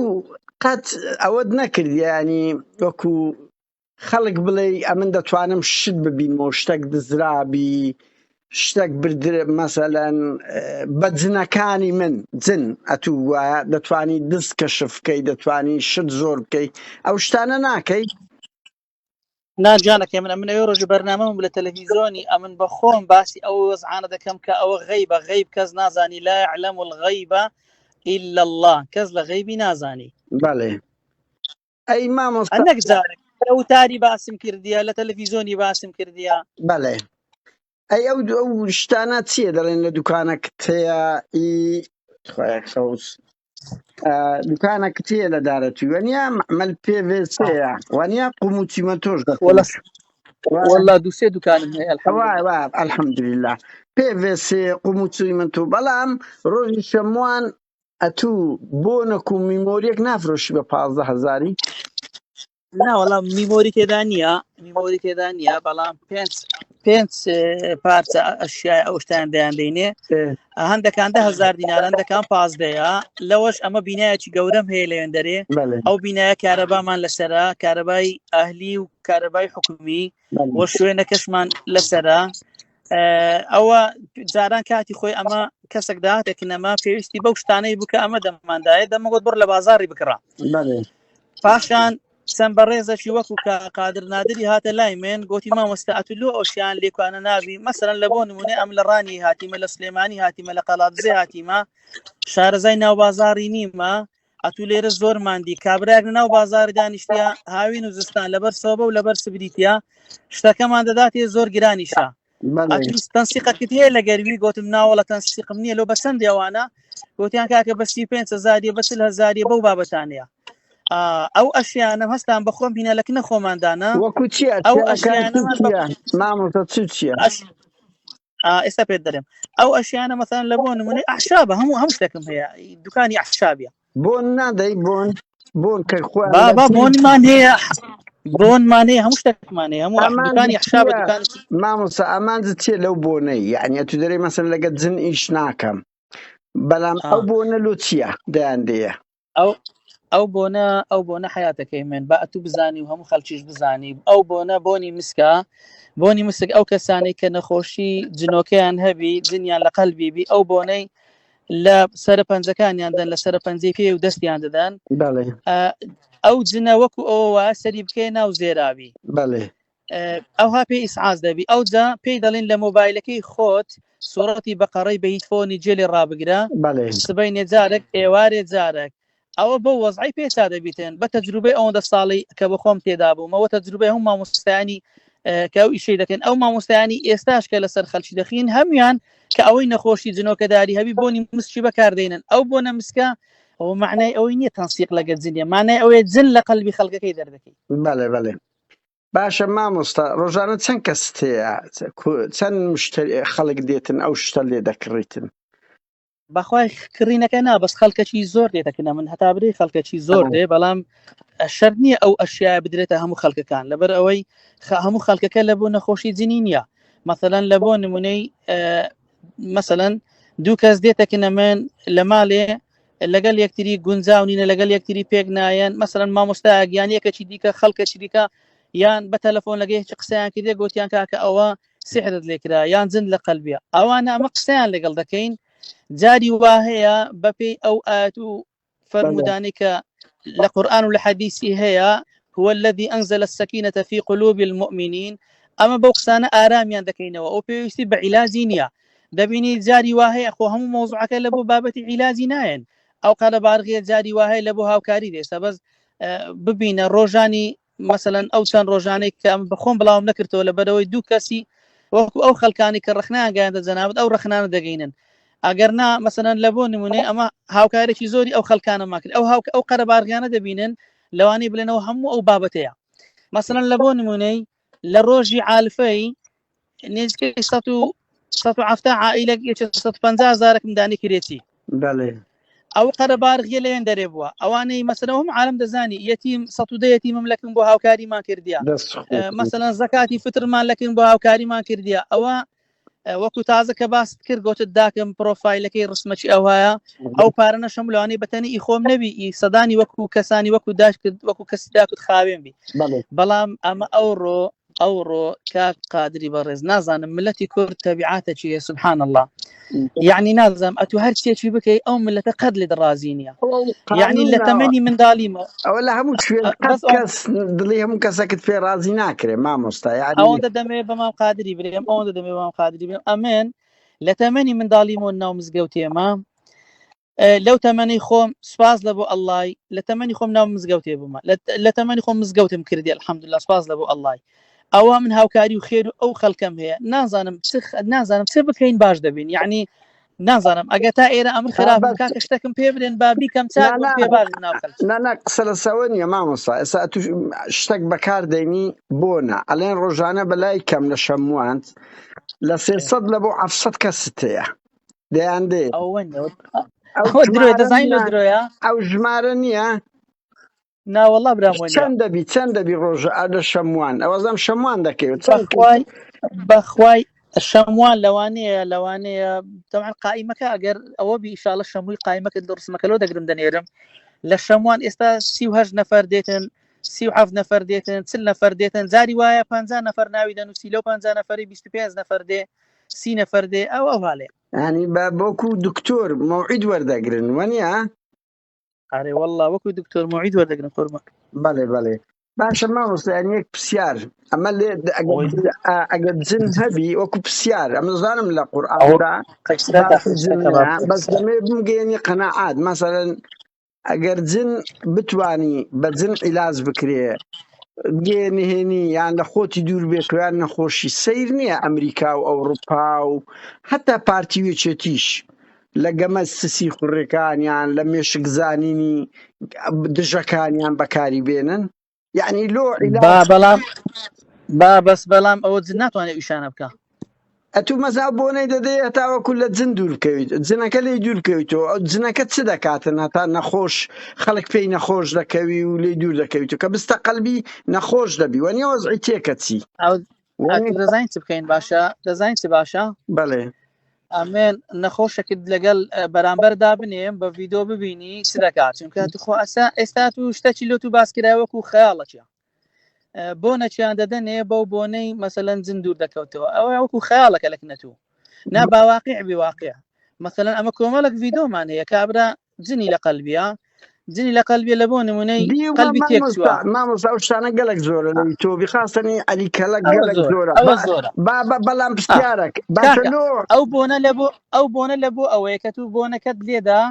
[SPEAKER 2] قەت ئەوەت نەکردی ینی وەکو خەڵک بڵێ ئەمن دەتوانم شت ببینمەوە شتێک دزرابی شتێک بردر مەسەلەن بە جنەکانی من جن ئەتوو وایە دەتوانی دست کەشف بکەی دەتوانی شت زۆر بکەی ئەو شتانە ناکەی
[SPEAKER 1] ناجانەکە من ئەوە ڕۆژ بەرنامەم لە تەلەڤیزۆنی ئەمن بە خۆم باسی ئەو وەزعانە دەکەم کە ئەوە غەیب کەس نازانی لا يعلم الغەیب إلا الله کەس لە غەیبی نازانی
[SPEAKER 2] بەڵێ ئەی مامۆستا
[SPEAKER 1] ئەنەک جارێک وتاری باسم کردیە لە تەلەڤیزۆنی باسم کردیە
[SPEAKER 2] بەڵێ ئەی ئەو شتانە چییە دەڵێن لە دوکانە کتەیە دوکانە کتەیە لە دارەتوی وەنیا مەل پێڤێسەیە وەنیا قوموچیمە تۆش
[SPEAKER 1] والله دووسێ دوکانم هەیە
[SPEAKER 2] ئەلحەمدولیلا پێڤێسێ قوموچیمە تۆ بەڵام ڕۆژی شەموان ئەتوو بۆنەک و میمۆریەک نافرۆشی بە 15,000
[SPEAKER 1] ناوەڵام میمۆری تێدا نییە بەڵام 5 پارچە ئەشیای ئەو شتیان دەیاندەینێ هەندێکان 10,000 دینار هەندێکان 15 لەوەش ئەمە بینایەکی گەورەم هەیە لەوێن دەرێ ئەو بینایە کارەبامان لەسەرا کارەبای ئاهلی و کارەبای حکومی بۆ شوێنەکەشمان لەسەرا ئەوە جاران کاتی خۆی ئەمە کەسێک داهاتێکن ئەمە پێویستی بەو شتانەی بکە ئەمە دەماندایە دەمەگوت بڕ لە بازاڕی بکڕا پاشان چەند بەڕێزەکی وەکو قادر نادری هاتە لای من گوتی مامۆستا ئەتولۆ ئەوشیان لێکوانە ناوی مەسەرەن لە بۆ نمونێ ئەم لە ڕانی هاتیمە لە سلێمانی هاتیمە لە قەڵاتزێ هاتیمە شارەزای ناو بازاڕی نیمە ئەتو لێرە زۆر ماندی کابراێک لە ناو بازاری دانیشتیا هاوین و زستان لەبەر سەوبە و لەبەر سبریتیا شتەکەمان دەداتێ زۆر گرانیشە تەنسیقەکەت هەیە لە گەروی گوتم ناوەڵە تەنسیقم نییە لەو بەچەند ئەوانە گوتیان کاکە بە 35,000 بە 40,000 بەو بابەتانەیە ئەو ئەشیانم هەستان بەخۆم بینە لەکنە خۆماندانە
[SPEAKER 2] وەکو چیە
[SPEAKER 1] ئەو ئەشیانە
[SPEAKER 2] مامۆستا چیە
[SPEAKER 1] ئێستا پێت دەرێم ئەو ئەشیانە مەسەڵەن لە بۆ نمونەی ئەحشابە هەموو شتێکم هەیە دوکانی ئەحشابیە
[SPEAKER 2] بۆن نادەی بۆن کە
[SPEAKER 1] بۆنمان هەیە بۆنمان هەیە هەموو شتێکمان هەیە هەموو دوکانی ئەحشابە
[SPEAKER 2] مامۆستا ئامانجت چێ لەو بۆنەی یعنی تو دەرێ مەسەن لەگەڵ جن ئیش ناکەم بەڵام ئەو بۆنە لۆ چییە دەیاندەیە
[SPEAKER 1] ئەو بۆنە حیاتەکەی من با ئەتوو بزانی و هەموو خەڵکیش بزانی ئەو بۆنە بۆنی مسک ئەو کەسانی کە نەخۆشی جنۆکەیان هەبی جنیان لە قەلبی بی ئەو بۆنەی لە سەر پەنجەکانیان دەن لە سەر پەنجەی پێ و دەستیان دەدەن ئەو جنە وەکو ئەوە سەری بکەی ناو زێراوی ئەوها پێی ئیسعاز دەبی ئەو جا پێی دەڵێن لە مۆبایلەکەی خۆت سوڕەتی بەقەڕەی بە هیچ فۆنی جێلی ڕابگرە سبەینێ جارێک ئێوارێ جارێک ئەوە بە وەزعی پێچا دەبیتن بە تەجروبەی ئەوەندە ساڵی کە بە خۆم تێدا بوومەوە تەجروبەی هەموو مامۆستایانی کە ئەو ئیشەی دەکەن ئەو مامۆستایانی ئێستاش کە لەسەر خەڵکی دەخین هەمویان کە ئەوەی نەخۆشی جنۆکەداری هەبی بۆنی مسکی بەکاردێنن ئەو بۆنە مسکە ئەو معنای ئەوەی نییە تەنسیق لەگەڵ جنیە مانای ئەوەیە جن لە قەلبی خەڵکەکەی دەردەکەی
[SPEAKER 2] بەڵێ باشە مامۆستا ڕۆژانە چەند کەس هەیە چەند خەڵک دێتن ئەو شتە لێ دەکڕیتن
[SPEAKER 1] بەخوای کڕینەکە نا بەس خەڵکەکی زۆر دێتەکەنە من هەتا برێ خەڵکەکی زۆر دێ بەڵام شەر نییە ئەو ئەشیای بدرێتە هەموو خەڵکەکان لەبەر ئەوەی هەموو خەڵکەکە لە بۆ نەخۆشی جنی نییە مەسەڵەن لە بۆ نمونەی مەسەڵەن دوو کەس دێتەکەنە من لە ماڵێ لەگەڵ یەکتری گونجاونینە لەگەڵ یەکتری پێک نایەن مەسەڵەن مامۆستا گیانیەکەی دیکە خەڵکەی دیکە یان بە تەلەفۆن لەگەی هیچ قسەیان کردێ گوتیان کاکە ئەوە سحرت لێکرا یان جن لە قەلبیە ئەوانە ئەمە قسەیان لەگەڵ دەکەین جاری وا هەیە بەپێی ئەو ئاەت و فەرمودانی کە لە قورئان و لە حەدیثی هەیە هو الذي أنزل السكينة في قلوب المؤمنين ئەمە بەو قسانە ئارامیان دەکەینەوە ئەو پێویستی بە عیلاجی نییە دەبینی جاری وا هەیە خۆ هەموو مۆزوعەکە لە بۆ بابەتی عیلاجی نایەن ئەو قەلە بارغیە جاری وا هەیە لە بۆ هاوکاری دێستا بەس ببینە ڕۆژانی مثلا ئەو چەند ڕۆژانەی کە بەخۆم بڵاوم نەکردەوە لە بەرەوەی دوو کەسی وەکو ئەو خەڵکانی کە ڕخنیان گەیاندە جەنابەت ئەو ڕخنانە دەگەینن ئەگەر نا مثلا لە بۆ نمونەی ئەمە هاوکارێکی زۆری ئەو خەڵکانە ماکرد ئەو قەرە بارغیانە دەبینن لەوانی بڵێنەوە هەموو ئەو بابەتەیە مثلا لە بۆ نمونەی لە ڕۆژی عالفەی نزیکەی 170 عائلە 150,000 دانی کرێتی ئەو قەرە بارغیە لەوێن دەرێ بووە ئەوانەی مەسەلەن هەموو عالم دەزانی یەتیم 110 یەتیمم لەکن بۆ هاوکاریمان کردیە مەسەلەن زەکاتی فترمان لەکن بۆ هاوکاریمان کردیە ئەوە وەکو تازە کە باس کرد گوتت داکەم پرۆفایلەکەی ڕسمەکی ئەوهایە ئەو پارە نەشەم لەوانەی بەتەنی ئیخۆم نەبی ئی سەدانی وەکو کەسانی وەکو داش کرد وەکو کەسی داکت خاوێن بی بەڵام ئەمە ئەوڕۆ کاک قادری بەڕێز نازانم ملەتی کورد تەبیعاتە چیە سبحان الله يعني نازم ئەتو هەر شتێکی بکەی ئەو ملەتە قەد لێ دڕازی نییە يعني لە تەمەنی منداڵیمە
[SPEAKER 2] ئەوە لە هەموو کەس دڵی هەموو کەسەکەت پێ رازی ناکرێ مامۆستا
[SPEAKER 1] ئەوەندە دەمێ بەمام قادری برێم ئەوەندە دەمێ بەمام قادری برێم ئەمن لە تەمەنی منداڵیمەوە ناو مزگەوتێمە لەو تەمەنی خۆم سپاس لە بۆ ئەڵڵای لە تەمەنی خۆم ناو مزگەوتێ بوومە لە تەمەنی خۆم مزگەوتم کردی الحەمدولله سپاس لە بۆ ئەڵڵای ئەوە من هاوکاری و خێر و ئەو خەڵکەم هەیە نازانم چ بکەین باش دەبین یعنی نازانم ئەگە تا ئێرە ئەمر خراپم کاکە شتێکم پێ بدەن با بیکەم چاک پێ باش ناو خەڵکی
[SPEAKER 2] نانا قسە لەسەوە نییە مامۆستا ئێستا تو شتێک بەکاردێنی بۆنە ئەڵێن ڕۆژانە بەلای کەم لە شەموانت لە 300 لە بۆ 700 کەست هەیە دەیاندێ
[SPEAKER 1] ئەو درۆیە دەزانین لە درۆیە
[SPEAKER 2] ئەو ژمارە نییە
[SPEAKER 1] ناوەڵڵا برام وەنیە
[SPEAKER 2] چەند دەبی ڕۆژە ئەدە شەموان ئەوەزەم شەموان دەکەوێت
[SPEAKER 1] بەخوای شەموان لەوانەیە تەمان قائیمەکە ئەگەر ئەوە بی ئیشاڵە شەمووی قایمەکە ڕسمەکەلۆ دەگرم دەنێرم لە شەموان ئێستا 38 نەفەر دێتن 37 نەفەر دێتن 40 نەفەر دێتن جاری وایە 50 نەفەر ناوی دەنووسی لەو 50 نەفەری 25 نەفەر دێ 30 نەفەر دێ ئەو هاڵێ
[SPEAKER 2] ینی بۆکو دکتۆر مەوعید وەردەگرن وەنیە
[SPEAKER 1] ئارێ وەڵڵا وەکو دکتۆر مەوعید وەردەگرن قوربان
[SPEAKER 2] بەڵێ باشە مامۆستا یەک پرسیار ئەمە لێ ئەگەر جن هەبی وەکو پرسیار ئەمە زانم لە قورئاندا بەس دەمێ بمگەێنی قەناعات مەسەلەن ئەگەر جن بتوانی بە جن عیلاج بکرێ گێنهێنی یان لە خۆتی دوور بێکیان نەخۆشی سیر نییە ئەمریکا و ئەوروپا و حتا پارتیوێچێتیش لە گەمە سسی خوڕەکانیان لە مێشک زانینی دژەکانیان بەکاری بێنن یعنی لۆ
[SPEAKER 1] بەڵام ئەوە جن ناتوانێت ئیشانە بکە
[SPEAKER 2] ئەتو مەزا بۆنەی دەدەی هەتاوەکو لە جن دوور بکەویت جنەکە لێ دوور بکەویتەوە ئەو جنەکە چ دەکاتن هەتا نەخۆش خەڵک پێی نەخۆش دەکەوی و لێ دوور دەکەویتەوە کە بستە قەلبی نەخۆش دەبی وەنیە وەزعی تێکە چی
[SPEAKER 1] دەزانین چ بکەین باشە دەزانین چ باشە
[SPEAKER 2] بەڵێ
[SPEAKER 1] ئەمێن نەخۆشەکەت لەگەڵ بەرامبەردا بنێم بە ڤیدۆ ببینی چ دەکات چونکە خۆ ئێستا تو شتێکی لۆ تو باسکراوەکو خەیاڵەکیە بۆ نەچیان دەدەنێ بەو بۆنەی مەسەلەن جن دوور دەکەوتەوە ئەوە وەکو خەیاڵەکە لەک نەتوو نا باواقع بواقع مەسەلەن ئەمە کۆمەڵک ڤیدۆمان هەیە کابرا جنی لە قەلبیە جنی لە قەلبیە لە بۆ نمونەی قەلبی تێکچووە
[SPEAKER 2] مامۆستا ئەو شتانە گەلێک زۆرە لەوی تۆ بخاستنی ئەلیکەلە گەلێک زۆرە بەڵام پرسیارێک
[SPEAKER 1] ئەو بۆنە لە بۆ ئەوەیە کە تو بۆنەکەت لێدا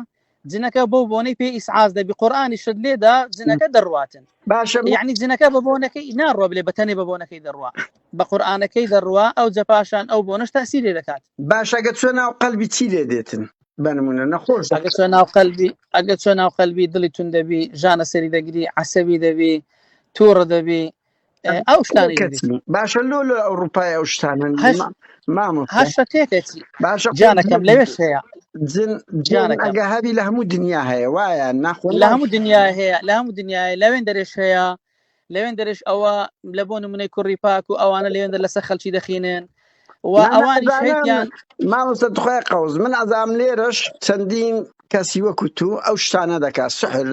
[SPEAKER 1] جنەکە بۆ بۆنەی پێ ئیسعاز دەبی قورئانی شت لێدا جنەکە دەڕواتن
[SPEAKER 2] باشە
[SPEAKER 1] یعنی جنەکە بە بۆنەکەی ناڕۆ بلێ بەتەنێ بە بۆنەکەی دەڕوا بە قورئانەکەی دەڕوا ئەو جەپاشان ئەو بۆنەش تەسیری دەکات
[SPEAKER 2] باشەگە چۆن ناو قەلبی چی لێ دێتن بنمونە نەخۆش
[SPEAKER 1] ئەگە چۆن ناو قەلبی دڵی تون دەبی ژانە سەری دەگری عەسەبی دەبی تووڕە دەبی ئەو شتانی
[SPEAKER 2] باشە لۆ لە ئەوروپای ئەو شتانن
[SPEAKER 1] هەشتە تێکەچی جانەکەم لەوێش هەیە
[SPEAKER 2] ئەگە هەبی لە هەموو دنیا هەیە وایە ناخۆ
[SPEAKER 1] لە هەموو دنیا هەیە لە هەموو دنیای لەوێن دەرێش هەیە لەوێن دەرێش ئەوە لە بۆ نمونەی کوڕی پاک و ئەوانە لەوێن لەسەر خەڵکی دەخینێن و ئەوانی شەیتیان
[SPEAKER 2] مامۆستا تخوای قەوز من ئەزام لێرەش چەندین کەسی وەکو تو ئەو شتانە دەکات سحر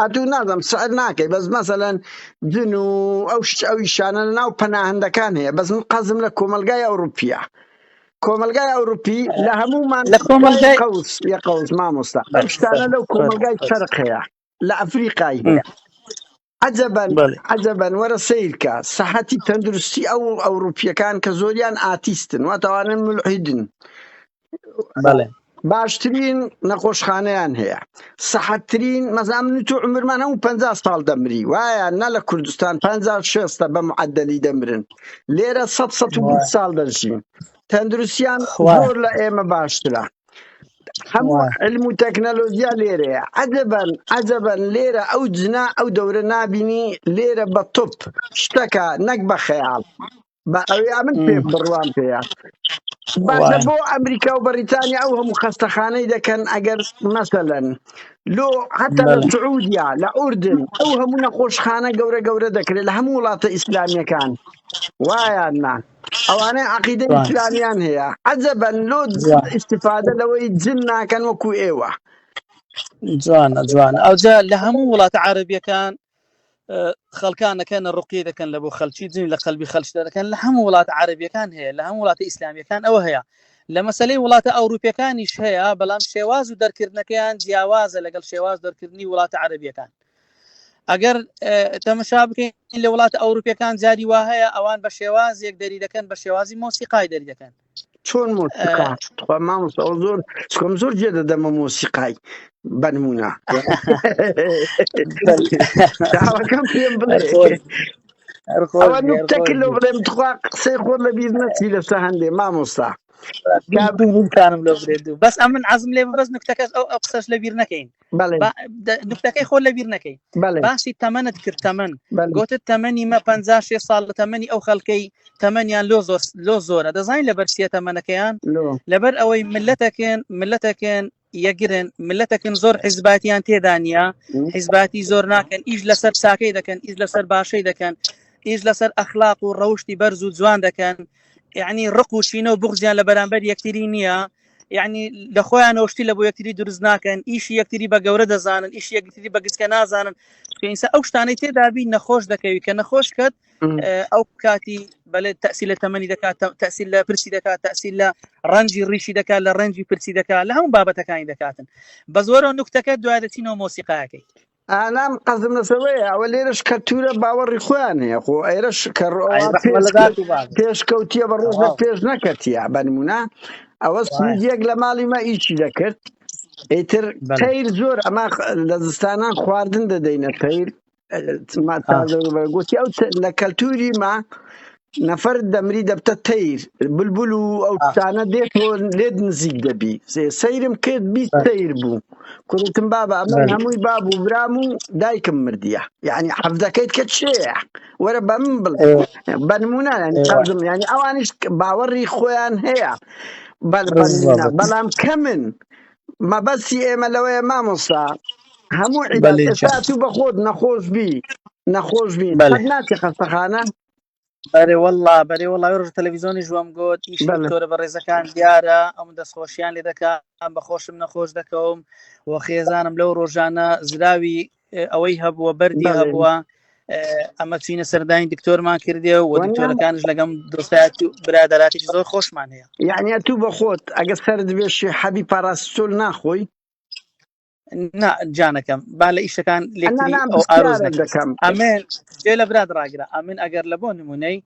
[SPEAKER 2] ئەتوو نازەم سحر ناکەی بەس مەسەلەن جن و ئەوی شانە لە ناو پەناهەندەکان هەیە بەس من قەزم لە کۆمەلگای ئەوروپیە کۆمەلگای ئەوروپی لە هەمومان
[SPEAKER 1] لە کۆمەلگای
[SPEAKER 2] قەوز مامۆستا ئەو شتانە لەو کۆمەلگای شەرق هەیە لە ئەفریقای هەیە عەجەبەن وەرە سەیرکە سەحەتی تەندروستی ئەو ئەوروپیەکان کە زۆریان ئاتیستن واتەوانن ملحیدن باشترین نەخۆشخانەیان هەیە سەحەتترین مەزان من تۆ عمرمان هەموو 50 ساڵ دەمری وایە نە لە کوردستان 56 بە معدەلی دەمرن لێرە 100 ساڵ دەژین تەندروستیان زۆر لە ئێمە باشترە هەموو علم و تەکنەلۆژیا لێرەیە عەجەبەن لێرە ئەو جنا ئەو دەورە نابینی لێرە بە تۆپ شتەکە نەک بە خەیاڵ بە ئەوەیە من پێ بڕوان پێەیە باشە بۆ ئەمریکا و بەریتانیا ئەو هەموو خەستەخانەی دەکەن ئەگەر مەسەلەن لۆ حتا لە سعودیا لە ئوردن ئەو هەموو نەخۆشخانە گەورە دەکرێت لە هەموو وڵاتە ئیسلامیەکان وایان نا ئەوانەی عەقیدەی ئیسلامیان هەیە عەجەبەن لۆ ئیستیفادە لەوەی جن ناکەن وەکو ئێوە
[SPEAKER 1] جوانە ئەوجا لە هەموو وڵاتە عەرەبیەکان خەڵکانەکەن ڕوقی دەکەن لە بۆ خەڵکی جن لە قەلبی خەڵکی دەکەن لە هەموو وڵاتە عەرەبیەکان هەیە لە هەموو وڵاتە ئیسلامیەکان ئەوە هەیە لە مەسەلەی وڵاتە ئەوروپیەکانیش هەیە بەڵام شێواز و دەرکردنەکەیان جیاوازە لەگەڵ شێواز دەرکردنی وڵاتە عەرەبیەکان ئەگەر تەماشا بکەین لە وڵاتە ئەوروپیەکان جاری وا هەیە ئەوان بە شێوازێک دەری دەکەن بە شێوازی مۆسیقای دەری دەکەن
[SPEAKER 2] چۆن مۆسیقا مامۆستا زۆر جێ دەدەمە مۆسیقای بنمونە داواکەم پێم بڵێ ئەوە نوکتەکە لۆ بڵێم تخوا قسەی خۆر لە بیر نەچی لەسەر هەندێ مامۆستا
[SPEAKER 1] بکانم لە برێدو بەس ئەم من عەزم لێ بەس نوکتەکەش ئەو قسەش لە بیر نەکەین نوکتەکەی خۆر لە بیر نەکەین باسی تەمەنت کرد تەمەن گوتت تەمەنی مە 56 ساڵ لە تەمەنی ئەو خەڵکەی تەمەنیان لۆ زۆرە دەزانین لەبەر چیە تەمەنەکەیان لەبەر ئەوەی ملەتەکەن یەگرن ملەتەکن زۆر حیزباتیان تێدانە حیزباتی زۆر ناکەن ئیش لەسەر چاکەی دەکەن ئیش لەسەر باشەی دەکەن ئیش لەسەر ئەخلاق و ڕەوشی بەرز و جوان دەکەن یعنی ڕق و چینە و بغزیان لە بەرامبەر یەکتری نییە یعنی لە خۆیان شتی لە بۆ یەکتری دروست ناکەن ئیشی یەکتری بە گەورە دەزانن ئیش یەکتری بە گچکە نازانن ئینسا ئەو شتانەی تێدابی نەخۆش دەکەوی کە نەخۆش کرد ئەو کاتی بەڵێ تەسیل لە تەمەنی دەکات تەسیل لە پرسی دەکات تەسیل لە ڕەنجی ڕیشی دەکات لە ڕەنجی پرسی دەکات لە هەموو بابەتەکانی دەکاتن بە زۆرە نوکتەکە دوای دەچینەوە مۆسیقاکەی
[SPEAKER 2] ئانام قەزم لەسەوەیە ئەوە لێرەش کەلتورە باوەڕی خۆیان هەیە خۆ ئێرەش کە پێشکەوتیە بە ڕۆژە پێش نەکەتیە بەنمونە ئەوە سوودیەک لە ماڵی مە ئیچی دەکرد ئیتر تەیر زۆر ئەمە لە زستانان خواردن دەدەینە تەیر گوتی ئەو لە کەلتوری ما نەفەر دەمری دەبتە تەیر بولبول و ئەو شتانە دێتەوە لێت نزیک دەبی سەیرم کرد بیست تەیر بوو کوڕتم بابە ئەمە هەمووی باب و برام و دایکم مردیە یعنی حەفدەکەیت کە چێە وەرە بە من بڵێ بەنمونە قەزم یعنی ئەوانیش باوەڕی خۆیان هەیە بەڵام کەمن مەبەستی ئێمە لەوەیە مامۆستا هەموو عیبادەت و بە خۆت نەخۆش بی قەت ناچی خەستەخانە
[SPEAKER 1] بەرێ وەڵڵا ڕۆژ تەلەڤیزۆنی ژوام گوت ئیش دکتۆرە بە ڕێزەکان دیارە ئەم دەستخۆشیان لێ دەکەم بەخۆشم نەخۆش دەکەم و خێزانم لەو ڕۆژانە زراوی ئەوەی هەبووە بەردی هەبووە ئەمە چینە سەردانی دکتۆرمان کردێ و دکتۆرەکانش لەگەم دۆستایەت و برادەراتێکی زۆر خۆشمان هەیە
[SPEAKER 2] یعنی تو بە خۆت ئەگە سەرت بێشی حەبی پاراستۆل ناخۆی
[SPEAKER 1] نا جانەکەم با لە ئیشەکان لێکتری ئەو ئاروز دەکەم ئەمێن جێ لە براد ڕاگرە ئەمن ئەگەر لە بۆ نمونەی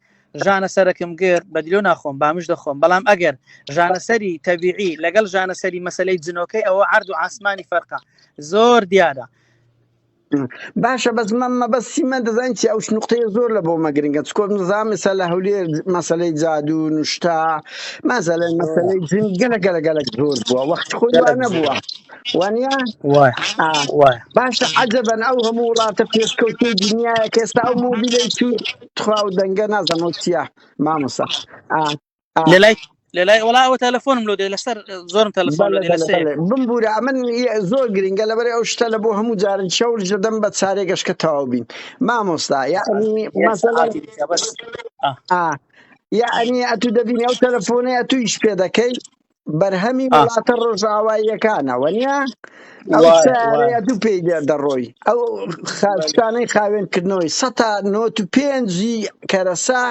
[SPEAKER 1] ژانە سەرەکەم گرت بە دیلۆ ناخۆم بامش دەخۆم بەڵام ئەگەر ژانەسەری تەبیعی لەگەڵ ژانەسەری مەسەلەی جنۆکەی ئەوە عەرد و ئاسمانی فەرقە زۆر دیارە
[SPEAKER 2] باشە بەس مەبەستی من دەزانین چی ئەو نوقتەیە زۆر لە بۆ مەگرنگە چکۆم نزان مثال لە هەولێر مەسەلەی جادو نوشتا مەسەلەن مەسەلەی جن گەلک زۆر بووە وەخت خۆی وانە بووە وانە باشە عەجەبەن ئەو هەموو وڵاتە پێشکەوتەی دنیایە کە ئێستا ئەو مۆبیلەی تخوا و دەنگە نازانەوە چییە مامۆستا
[SPEAKER 1] لەلای وڵا ئەوە تەلەفۆنم لۆ دێ لەسەر زۆرم تەلەفۆن
[SPEAKER 2] بمبورە من زۆر گرنگە لەبەر ئەو شتە لە بۆ هەموو جارن شەور ژەدەم بە چارێگەشکە تەواو بین مامۆستا یعنی یعنی ئەتوو دەبینی ئەو تەلەفۆنەیە تویش پێ دەکەی بەرهەمی وڵاتە ڕۆژاواییەکانەوە نیە ئەو سارەیە دوو پێی دەڕۆی ئەو خاستانەی خاوێنکردنەوەی 95 کەرەسا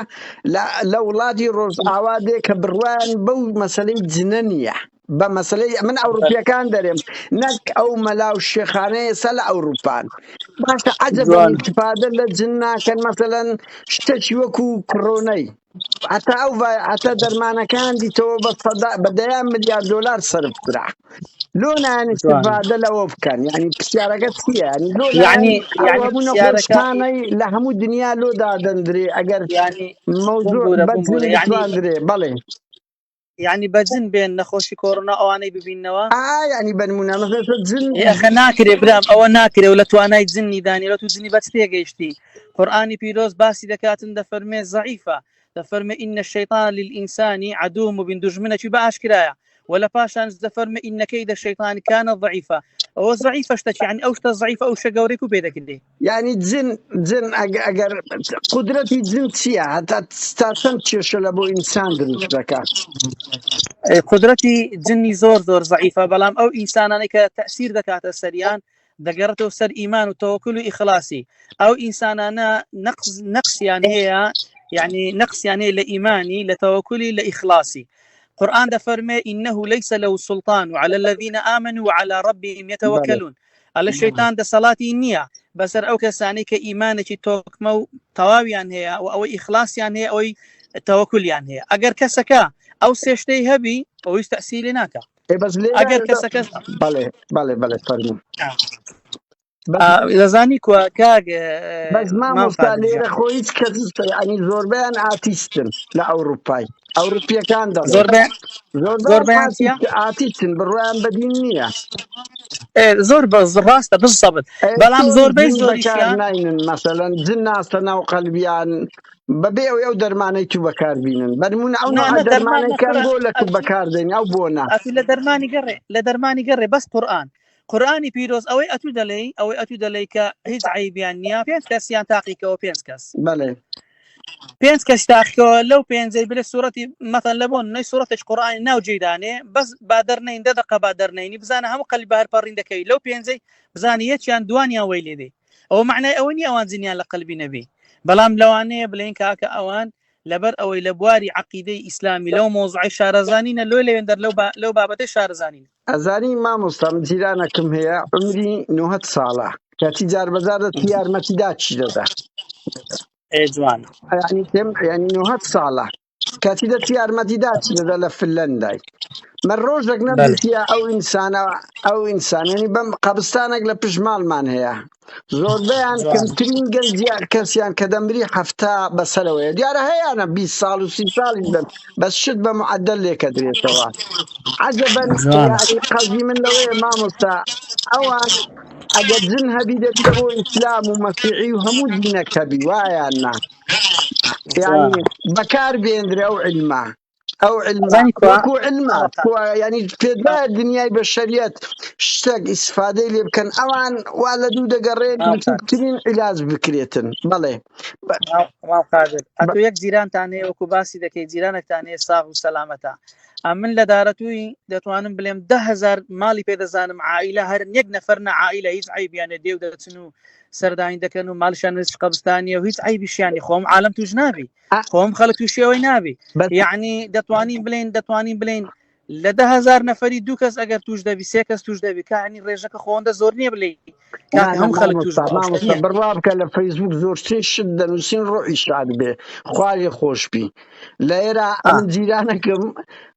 [SPEAKER 2] لە وڵاتی ڕۆژئاوا دێ کە بڕوایان بەو مەسەلەی جنە نییە بە مەسەلەی من ئەوروپیەکان دەرێم نەک ئەو مەلاو شێخانەیە سە لە ئەوروپان باشە عەجەبەن ئیستیفادە لە جن ناکەن مەسەلەن شتێکی وەکو کڕۆنەی حتا دەرمانەکان دیتەوە بە دەیان ملیار دۆلار سەرف کرا لۆ نان استیفادە لەوە بکەن یعنی پرسیارەکە چییە
[SPEAKER 1] یعنی
[SPEAKER 2] نەخۆشخانەی لە هەموو دنیا لۆ دادەندرێ ئەگەر مەوزوع بەدرێ بەڵێ
[SPEAKER 1] یعنی بەجن بێن نەخۆشی کۆڕۆنا ئەوانەی ببینەوە
[SPEAKER 2] ینی بەنمونە جن
[SPEAKER 1] ناکرێ برام ئەوە ناکرێ و لە توانای جنی دانیێت و جنی بەچ تێگەیشتی قورئانی پیرۆز باسی دەکاتن دەفەرمێ زەعیفە دەفەرمێ ئینە الشەیطان للئینسان عەدوو مبین دوژمنێکی بەئاشکرایە ولا پاشان دەفەرمێ ئینە کەیدە الشەیطان کانە ضەعیفە ئەوە زەعیفە شتە یعنی ئەو شتە زەعیفە ئەو شتە گەورەی و پێ دەکردی
[SPEAKER 2] یعنی جن ئەگەر قودرەتی جن چییە هەتا تا چەند کێشە لە بۆ ئینسان دروست دەکات
[SPEAKER 1] قودرەتی جنی زۆر زەعیفە بەڵام ئەو ئینسانانەی کە تەئسیر دەکاتە سەریان دەگەڕێتەوە سەر ئیمان و تەوەکل و ئیخلاسی ئەو ئینسانانە نەقسیان هەیە يعني نقص يعني لإيماني لتوكلي لإخلاصي قرآن دفرمي إنه ليس له سلطان على الذين آمنوا وعلى ربهم يتوكلون على الشيطان ده صلاتي النية بسر أو كساني كإيمانك توكمو تواويان هي أو إخلاصيان هي أو توكليان هي أجر كسكا أو سيشتي هبي أو يستأسيلي ناكا
[SPEAKER 2] بس
[SPEAKER 1] أجر كسكا
[SPEAKER 2] بله فرمو
[SPEAKER 1] دەزانی کووە کاک
[SPEAKER 2] بەس مامۆستا لێرە خۆ هیچ کەس ینی زۆربیان ئاتیستن لە ئەوروپیەکان دەڵێ
[SPEAKER 1] زۆربیان چییە؟
[SPEAKER 2] ئاتیستن بڕۆیان بەدین نییە
[SPEAKER 1] زۆر ڕاستە بزەبت بەڵام زۆربەی زۆریشیان
[SPEAKER 2] ناینن مەسەلەن جن ناستە ناو قەلبیان بەبێ ئەو دەرمانەی تو بەکاربینن بەرمونە ئەو دەرمانەکان بۆ لە تو بەکاردێن ئەو بۆنا
[SPEAKER 1] لە دەرمانی گەڕێ بەس قورئانی پیرۆز ئەوەی ئەتوو دەڵێ کە هیچ عیبیان نییە 5 کەسیان تاقیکەوە 5 کەس
[SPEAKER 2] بەڵێ
[SPEAKER 1] 5 کەس تاقیکەوە لەو 5 بلێ سوورەتی مەثەن لە بۆن نەی سوورەتش قورئانی ناو جێدانێ بەس بادەرنەین دەدەقە بادەرنەینی بزانە هەموو قەلب بەهر پەڕین دەکەی لەو 5 بزانی یەکیان دوانیان وەی لێدەی ئەوە معنای ئەوە نیە ئەوان جنیان لە قەلبی نەبی بەڵام لەوانەیە بڵێن کاکە ئەوان لەبەر ئەوەی لە بواری عەقیدەی ئیسلامی لەو مۆزوعی شارەزانینە لێوێن دەر لەو بابەتەی شارەزانین
[SPEAKER 2] ئەزانی مامۆستا جیرانەکەم هەیە عمری 90 ساڵە کاتی جار بەجار یارمەتیدا چی دەدا
[SPEAKER 1] جوان
[SPEAKER 2] ینی 90 ساڵە کاتی دەچ یارمەتیدا چی دەدا لە فنلەندای من ڕۆژێک نەبووتیە ئەو ئینسانانی بەم قەبستانێک لە پشماڵمان هەیە زۆربیان کەمترین گەنجیان کەسیان کە دەمری 7 بەسەرەوەیە دیارە هەیەە 20 ساڵ و 30 ساڵی بن بەس شت بە معدل لێکە درێتەوە عەجەبەن قەزی من لەوەیە مامۆستا ئەوان ئەگە جن هەبی دەبیە بۆ ئیسلام و مەسیحی و هەموو دینێک هەبی وایان نا یعنی بەکار بێنرێ ئەو علمە وەکو علمە ینی پێدا دنیای بەشەریەت شتێک ئیسفادەی لێ بکەن ئەوان وا لە دوو دەگەڕێن بچووکترین عیلاج بکرێتن بەڵێ
[SPEAKER 1] ئەتۆ یەک جیرانتانەیە وەکو باسی دەکەی جیرانێکتانەیە ساغ و سەلامەتە من لە دارەتووی دەتوانم بڵێم 10,000 ماڵی پێدەزانم عائیلە هەر یەک نەفەر عائیلە هیچ عیبیانە دێو دەچن و سەردانی دەکەن و ماڵشان قەبستانیە و هیچ عیبیشیانی خۆم عالم توش نابی خۆم خەڵک تووشیەوەی نابی یعنی دەتوانین بڵێن لە 10,000 نەفەری 2 کەس ئەگەر توش دەبی 3 کەس توش دەبی کانی ڕێژەکە خۆندە زۆر نییە بڵێ هەم خەڵک توش
[SPEAKER 2] بڕوا بکە لە فەیسبوک زۆرترین شت دەنووسین ڕۆحی شاد بێ خوای خۆشبی لە ئێرە ئەم جیرانەکەم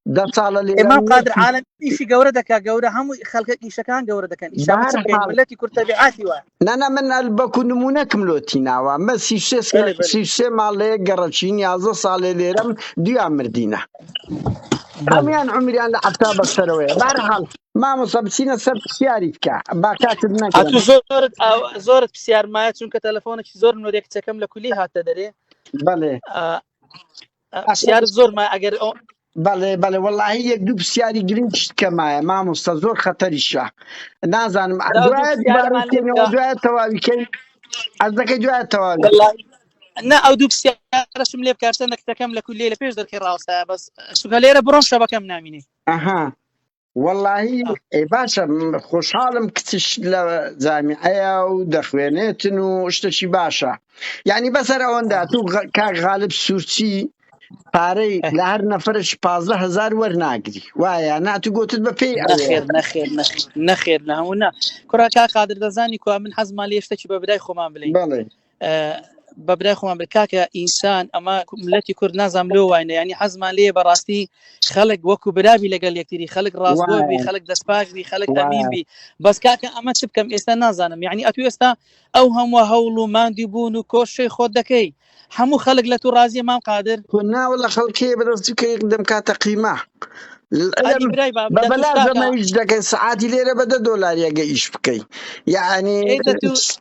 [SPEAKER 2] 10 ساڵە لێ
[SPEAKER 1] ئێمە قادر عالم ئیشی گەورە دەکا گەورە هەموو خەڵکە ئیشەکان گەورە دەکەن ئیشەکەی کورد تەبیعاتی وایە
[SPEAKER 2] نانا من ئەلبەکو نمونەکم لۆتی ناوە مە 33 ماڵەیە گەڕەچین 11 ساڵێ لێرەم دویان مردینە هەمیان عمریان لە حەفتا بەسەرەوەیە بەرحاڵ مامۆستا بچینە سەر پرسیاری بکە با کاتت نەکەم
[SPEAKER 1] زۆرت پرسیارمایە چونکە تەلەفۆنێکی زۆر نۆرێک کچەکەم لە کولی هاتە دەرێ
[SPEAKER 2] بەڵێ
[SPEAKER 1] پرسیار زۆرمای ئەگەر
[SPEAKER 2] بەڵێ وەڵاهی یەک دوو پرسیاری گرنگ کەمایە مامۆستا زۆر خەتەریشە نازانم دوایە تەواویکەی ئەس دەکەی دوایە تەواوی
[SPEAKER 1] نه ئەو دوو پرسیارەشم لێ بکارچە نەکتەکەم لە کولی لە پێش دەرکەی ڕاستە بەس سوگە لێرە بڕۆم شەبەکەم نامینێ
[SPEAKER 2] واللهی باشە خۆشحاڵم کچش لە جامیعەیە و دەخوێنێتن و شتێکی باشە یعنی بەسەر ئەوەندا تو کاک غالب سوورچی پارەی لە هەر نەفرش 15,000 وەرناگری وایە ناتو گوتت بە پێی
[SPEAKER 1] نەخێر لە هەموو نا کوڕا کا قادر دەزانی کو من حەزمان لێ شتێکی بە برای خۆمان بڵێن بە برای خۆمان بڵێ کاکە ئینسان ئەمە ملەتی کورد نازام لۆ واینە ینی حەزمان لێ بەڕاستی خەڵک وەکو برابی لەگەڵ یەکتری خەڵک ڕاستگۆبی خەڵک دەستپاکبی خەڵک ئەمینبی بەس کاکە ئەمە چ بکەم ئێستا نازانم یعنی ئەتو ئێستا ئەو هەموو هەوڵ و ماندی بوون و کۆشەی خۆت دەکەی هەموو خەڵک لە تو ڕازیە مام قادر
[SPEAKER 2] ناوە لە خەڵکێ بەدەستکە دەم کاتە قیمە بەلازەمەویش دەکەن سعاتی لێرە بە $10 ئیش بکەی یعنی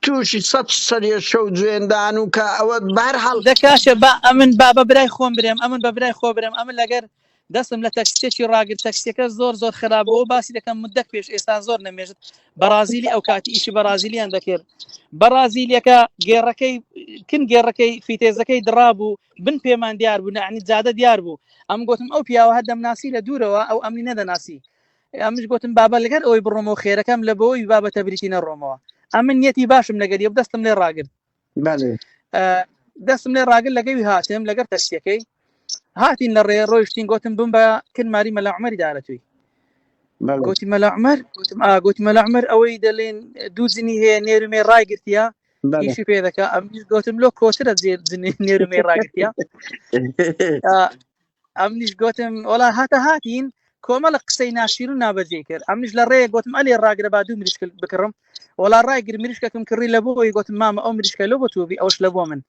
[SPEAKER 2] تووشی 100 سەریە شەو جوێندان و کە ئەوە بەرحاڵ
[SPEAKER 1] دەکاشە ئەمن بە برای خۆم برێم ئەمن بە برای خۆ برم ئەمن لەگەر دەستم لە تەکسێکی ڕاگرت تەکسیەکە زۆر خراپەوە باسی دەکەم مدەک پێش ئێستا زۆر نەمێژت بەرازیلی ئەو کاتی ئیشی بەرازیلیان دەکرد بەرازیلیەکە گێڕەکەی فیتێزەکەی دڕابوو بن پێمان دیار بوو نعنی جادە دیار بوو ئەم گوتم ئەو پیاوە هەدەمناسی لە دوورەوە ئەو ئەمنی نەدەناسی ئەمش گوتم بابا لەگەر ئەوەی بڕۆمەوە خێرەکەم لە بۆی بابەتە بریتی نەڕۆمەوە ئەمن نیەتی باشم لەگەری دەستم لێ ڕاگرت دەستم لێ ڕاگرت لەگەوی هاتم لەگەر تەکسیەکەی هاتین لە ڕێ ڕۆیشتین گوتم بم بە کنماری مەلا عومەری دارەتووی گوتی مەلا عومەر گوتی مەلا عومەر ئەوەی دەڵێن دوو جنی هەیە نێرومێ ڕایگرتیە ئیشی پێ دەکا ئەمنیش گوتم لۆ کۆترە نێرومێ ڕاگرتیە ئەمنیش گوتم وەڵا هاتین کۆمەڵە قسەی ناشیر و نابەجێ کرد ئەمنیش لە ڕێیە گوتم ئەلێ ڕاگرە با دوو مریشک بکڕم وەڵا ڕایگر مریشکەکەم کڕی لە بۆی گوتم مامە ئەو مریشکە لەو بۆ تووبی ئەوش لە بۆ من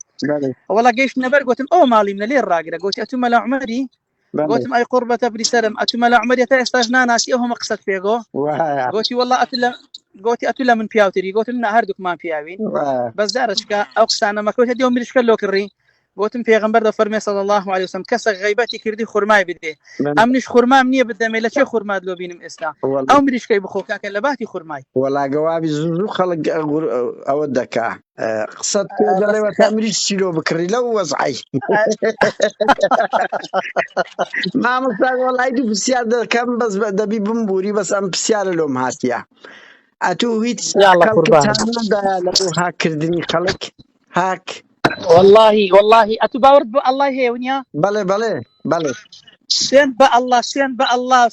[SPEAKER 1] وەڵا گەیشت نەبەر گوتم ئەو ماڵیم لە لێ ڕاگرە گوتی ئەتومە لە عومەری گوتم ئەی قوربەتە بری سەرم ئەتومە لە عومەری تا ئێستاش ناناسی ئەو هەمە قسەت پێگۆ گوتی وەڵا ئەتو لە من پیاوتری گوتم نە هەردووکمان پیاوین بەس جارەچکە ئەو قسانە مەکەوتە دێو مریشکە لۆ کڕی گوتم پێغەمبەر دە فەرمێ صلی الله علیه وسلم کەسە غیبەتی کردی خورمای بدێ ئەمنیش خورمام نییە بدەمێ لە چێ خورمات لۆ بینم ئێستا ئەو مریشکەی بخۆ کاکە لە باتی خورمای
[SPEAKER 2] وەڵا گەوابی زوو خەڵک ئەوە دەکا قسەت پێ دەڵێوە تا مریش چیلۆ بکڕی لەو وەزعی مامۆستا وەڵای دوو پرسیار دەکەم بەس دەبی بمبووری بەس ئەم پرسیارە لۆم هاتیە ئەتوو هیچ لەبوو هاکردنی خەڵک هاک
[SPEAKER 1] والله ئەتو باورت بۆ ئەڵڵای هەیە ونیا
[SPEAKER 2] بەڵێ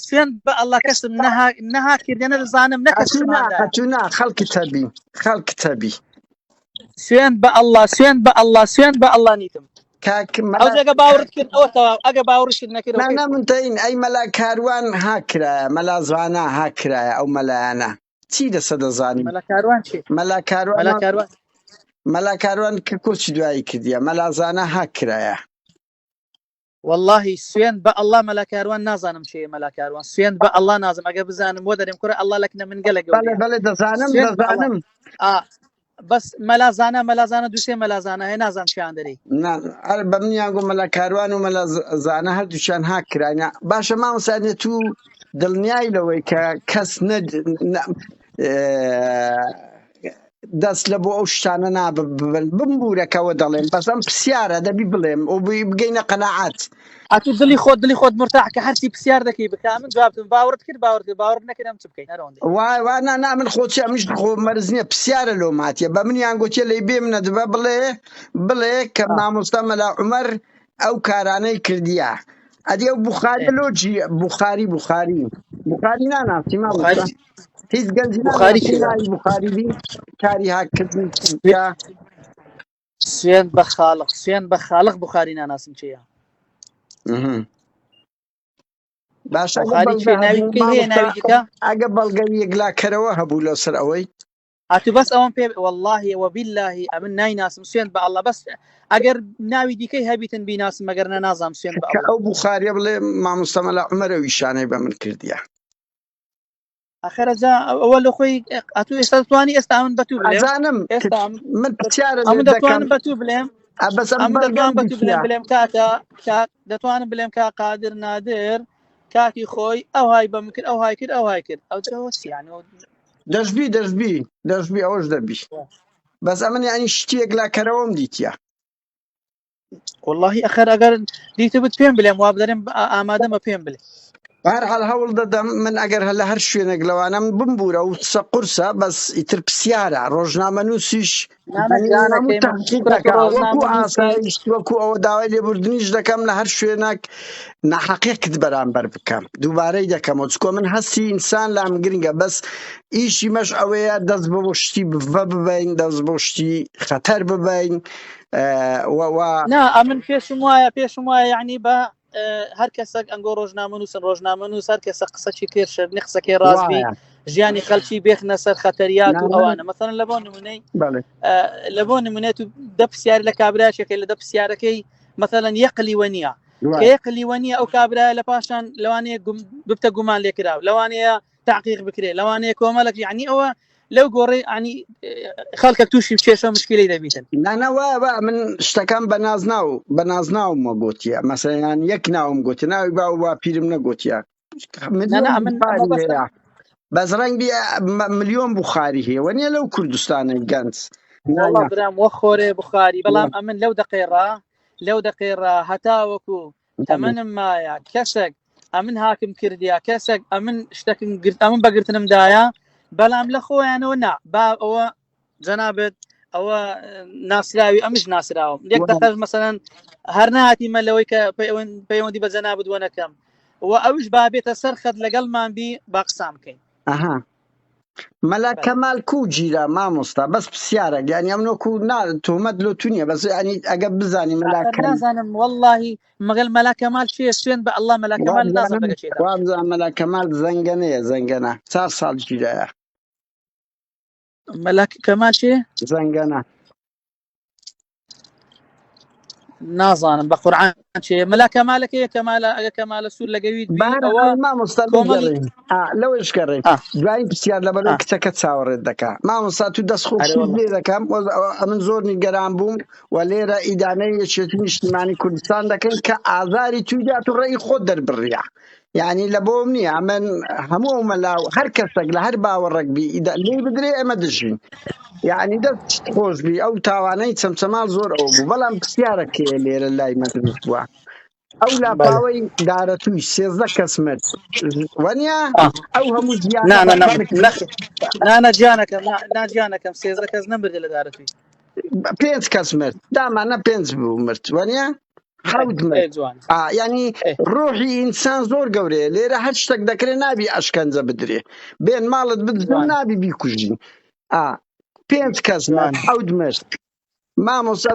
[SPEAKER 1] سوێن بە ئەڵڵا کەسم نەها کردێنە دەزانم
[SPEAKER 2] نەکەسنا خەڵکی تەبی
[SPEAKER 1] سوێن بە ئەڵڵا نیتم ئەو جێگە باورت کرد ئەوە تەواو ئەگە باوڕشت نەکرد
[SPEAKER 2] نامنتەین ئەی مەلا کاروان هاکرایە مەلا زوانە هاکرایە ئەو مەلایانە چی دەسە دەزانی مەلا کاروان کە کۆچی دوایی کردیە مەلا زانە هاکرایە
[SPEAKER 1] والله سوێن بە ئەڵڵا مەلا کاروان نازانم چێ مەلا کاروان سوێن بە ئەڵڵا نازم ئەگە بزانم بۆ دەرێم کوڕە ئەڵڵا لەکنە من گەلە
[SPEAKER 2] بەڵێ دەزانم
[SPEAKER 1] بەس مەلازانە دووسێ مەلازانە هەیە نازانم چیان دەرێ
[SPEAKER 2] بە منیان گۆ مەلا کاروان و مەلازانە هەردووچیان هاکراینە باشە مامۆستا تو دڵنیای لەوەی کە کەس دەست لە بۆ ئەو شتانە ناببن بمبورەکەەوە دەڵێن بەس ئەم پرسیارە دەبی بڵێم ئەو بگەینە قەناعەت
[SPEAKER 1] ئەتو دڵی خۆت مرتاح کە هەرچی پرسیار دەکەی بکە من جوابتم باورت کرد باور نەکردم چ بکەین هەرەوەندە
[SPEAKER 2] وای من خۆچی ئەمیش خۆ مەرز نییە پرسیارە لۆ ماتیە بە منیان گوتیە لەی بێ منە دەبە بڵێ کە مامۆستا مەلا عومەر ئەو کارانەی کردیە ئەدی ئەو بوخاری لۆجی بوخاری ناناسی مامۆستا هیچ گەنجی بوخاری بی کاری هاکردن
[SPEAKER 1] سوێن بە خاڵق بوخاری ناناسم چیە
[SPEAKER 2] باشە ئەگە بەڵگەوی یەکلاکەرەوە هەبوو لەسەر ئەوەی
[SPEAKER 1] ئەتو بەس ئەوم پێ والله وبالله ئەمن نایناسم سوێن بە ئەڵڵا بەس ئەگەر ناوی دیکەی هەبیتن بیناسم ئەگەر نەنازام سوێن بە
[SPEAKER 2] ئەو بوخاریە بڵێ مامۆستا مەلا عومەرە ویشانەی بە من کردیە
[SPEAKER 1] ئەخەرەجا ئەوە لە خۆی ئەتو ئێستا دەتوانی ئێستا من بەتوو
[SPEAKER 2] بڵێم من پرسیارە
[SPEAKER 1] دەتوانم بەتوو بڵێم بڵێم دەتوانم بڵێم کا قادر نادر کاکی خۆی ئەو های بەم کرد ئەو های کرد ئەو جەوەسییان
[SPEAKER 2] دەژبی ئەوەش دەبی بەس ئەمن ینی شتێک لاکەرەوەم دیتە
[SPEAKER 1] والله ئەخەر ئەگەر دیتە بت پێم بڵێم وا بدەرێم ئامادەمە پێم بڵێ
[SPEAKER 2] هەر هەوڵ دەدەم من ئەگەر لە هەر شوێنێک لەوانم بمبورە و قورسە بەس ئیتر پرسیارە ڕۆژنامە نووسیش وەکو ئەوە داوای لێبوردنیش دەکەم لە هەر شوێنێک ناحەقیقت بەرامبەر بکەم دووبارەی دەکەمەوە چکۆ من هەستی ئینسان لام گرنگە بەس ئیشی مەش ئەوەیە دەست بۆ شتی بڤە ببین دەست بۆ شتی خەتەر ببین
[SPEAKER 1] من پێشم وایە یعنی بە هەر کەسێک ئەنگۆ ڕۆژنامە نووس هەر کەسە قسەی کرد شەرنی قسەکەی ڕاستبی ژیانی خەڵکی بێخنە سەر خەتەریات و ئەوانە مەسەڵەن لە بۆ نمونەی دە پرسیار لە کابراایەکەی لە دە پرسیارەکەی مەسەڵەن یەقلی وەنیە کە یەقلی وەنیە ئەو کابرایە لە پاشان لەوانەیە ببتە گومان لێکراو لەوانەیە تحقیق بکرێت لەوانەیە کۆمەڵک یعنی ئەوە لەو گۆڕی ینی خەڵکە تووشی بچێشە مشکلی دەبیتن
[SPEAKER 2] نانەوە من شتەکان بە نازناومە گوتیە مەسەڵەن یەک ناوم گوتی ناوی با پیرم نەگوتیە بەس ڕەنگی ملیۆن بوخاری هەیە وەنیە لەو کوردستانە گەنج
[SPEAKER 1] برام وە خۆرێ بخاری بەڵام ئەمن لەو دقیڕا هەتاوەکو تەمەنم مایە کەسێک ئەمن هاکم کردیا کەسێک ئەمن شتێکم گرت ئەمن بەگرتنمدایە بەڵام لە خۆیانەوە نا با ئەوە جەنابێت ئەوە ناسراوی ئەمش ناسراوم یەک دەقەش مەسەڵەن هەر نهاتیمە لەوەی کە پەیوەندی بە جەنابەت وە نەکەم و ئەوش بابێتە سەر خەت لەگەڵمان بی با قسام بکەین
[SPEAKER 2] مەلا
[SPEAKER 1] بله
[SPEAKER 2] کەمال کو گیرە مامۆستا بەس پرسیارە یانی ئەم نۆکو تۆمەت لۆ تو نییە بەس ینی ئەگە بزانی مەلا
[SPEAKER 1] آخر
[SPEAKER 2] کەم
[SPEAKER 1] نازانم والله مەگەل مەلا کەمال چێ سوێن بە الله مەلا کەمال نازانم لەگە چێدا
[SPEAKER 2] وابزان مەلا کەمال زەنگەنەیە زەنگەنە 4 ساڵ گیرەیە
[SPEAKER 1] مەلا کەمال چێ
[SPEAKER 2] زەنگەنە
[SPEAKER 1] نازانم بە قورعان چێ مەلا کەمالەکەیە کەمالە ئەگە کەمالە سوور لەگەویت بی ئەوە
[SPEAKER 2] بەهەرحاڵ مامۆستا
[SPEAKER 1] کۆمەڵی
[SPEAKER 2] لەگەڕین لەوەش گەڕێن دوایی پرسیار لەبەرەوەی کچەکە چاوەڕێت دەکا مامۆستا تو دەستخۆشی لێ دەکەم ئەمن زۆر نیگەران بووم و لێرە ئیدانەی یەکێتی نیشتیمانی کوردستان دەکەن کە ئازاری تویدا تو ڕێی خۆت دەربڕیا یعنی لە بۆم نییە من هەموو مەلاو هەر کەسێک لە هەر باوەڕێک بی لێ بدرێ ئەمە دژین یعنی دەست خۆش بی ئەو تاوانەی چەمچەمال زۆر ئەو بوو بەڵام پرسیارەکەیە لێرە لای مەدروست بووە ئەو لاپاوەی دارەتووی 13 کەس مرد وەنیا ئەو هەموو
[SPEAKER 1] ناجیانەکەم 13 کەس نەمردێ لە دارەتووی
[SPEAKER 2] 5 کەس مرد دامانە 5 بوو مرد وەنیا حەوت مرد ینی ڕۆحی ئینسان زۆر گەورەیە لێرە هەر شتێک دەکرێت نابی ئەشکەنجە بدرێ بێن ماڵت بدرێ نابی بیکوژی 5 کەس مرد حەوت مرد مامۆستا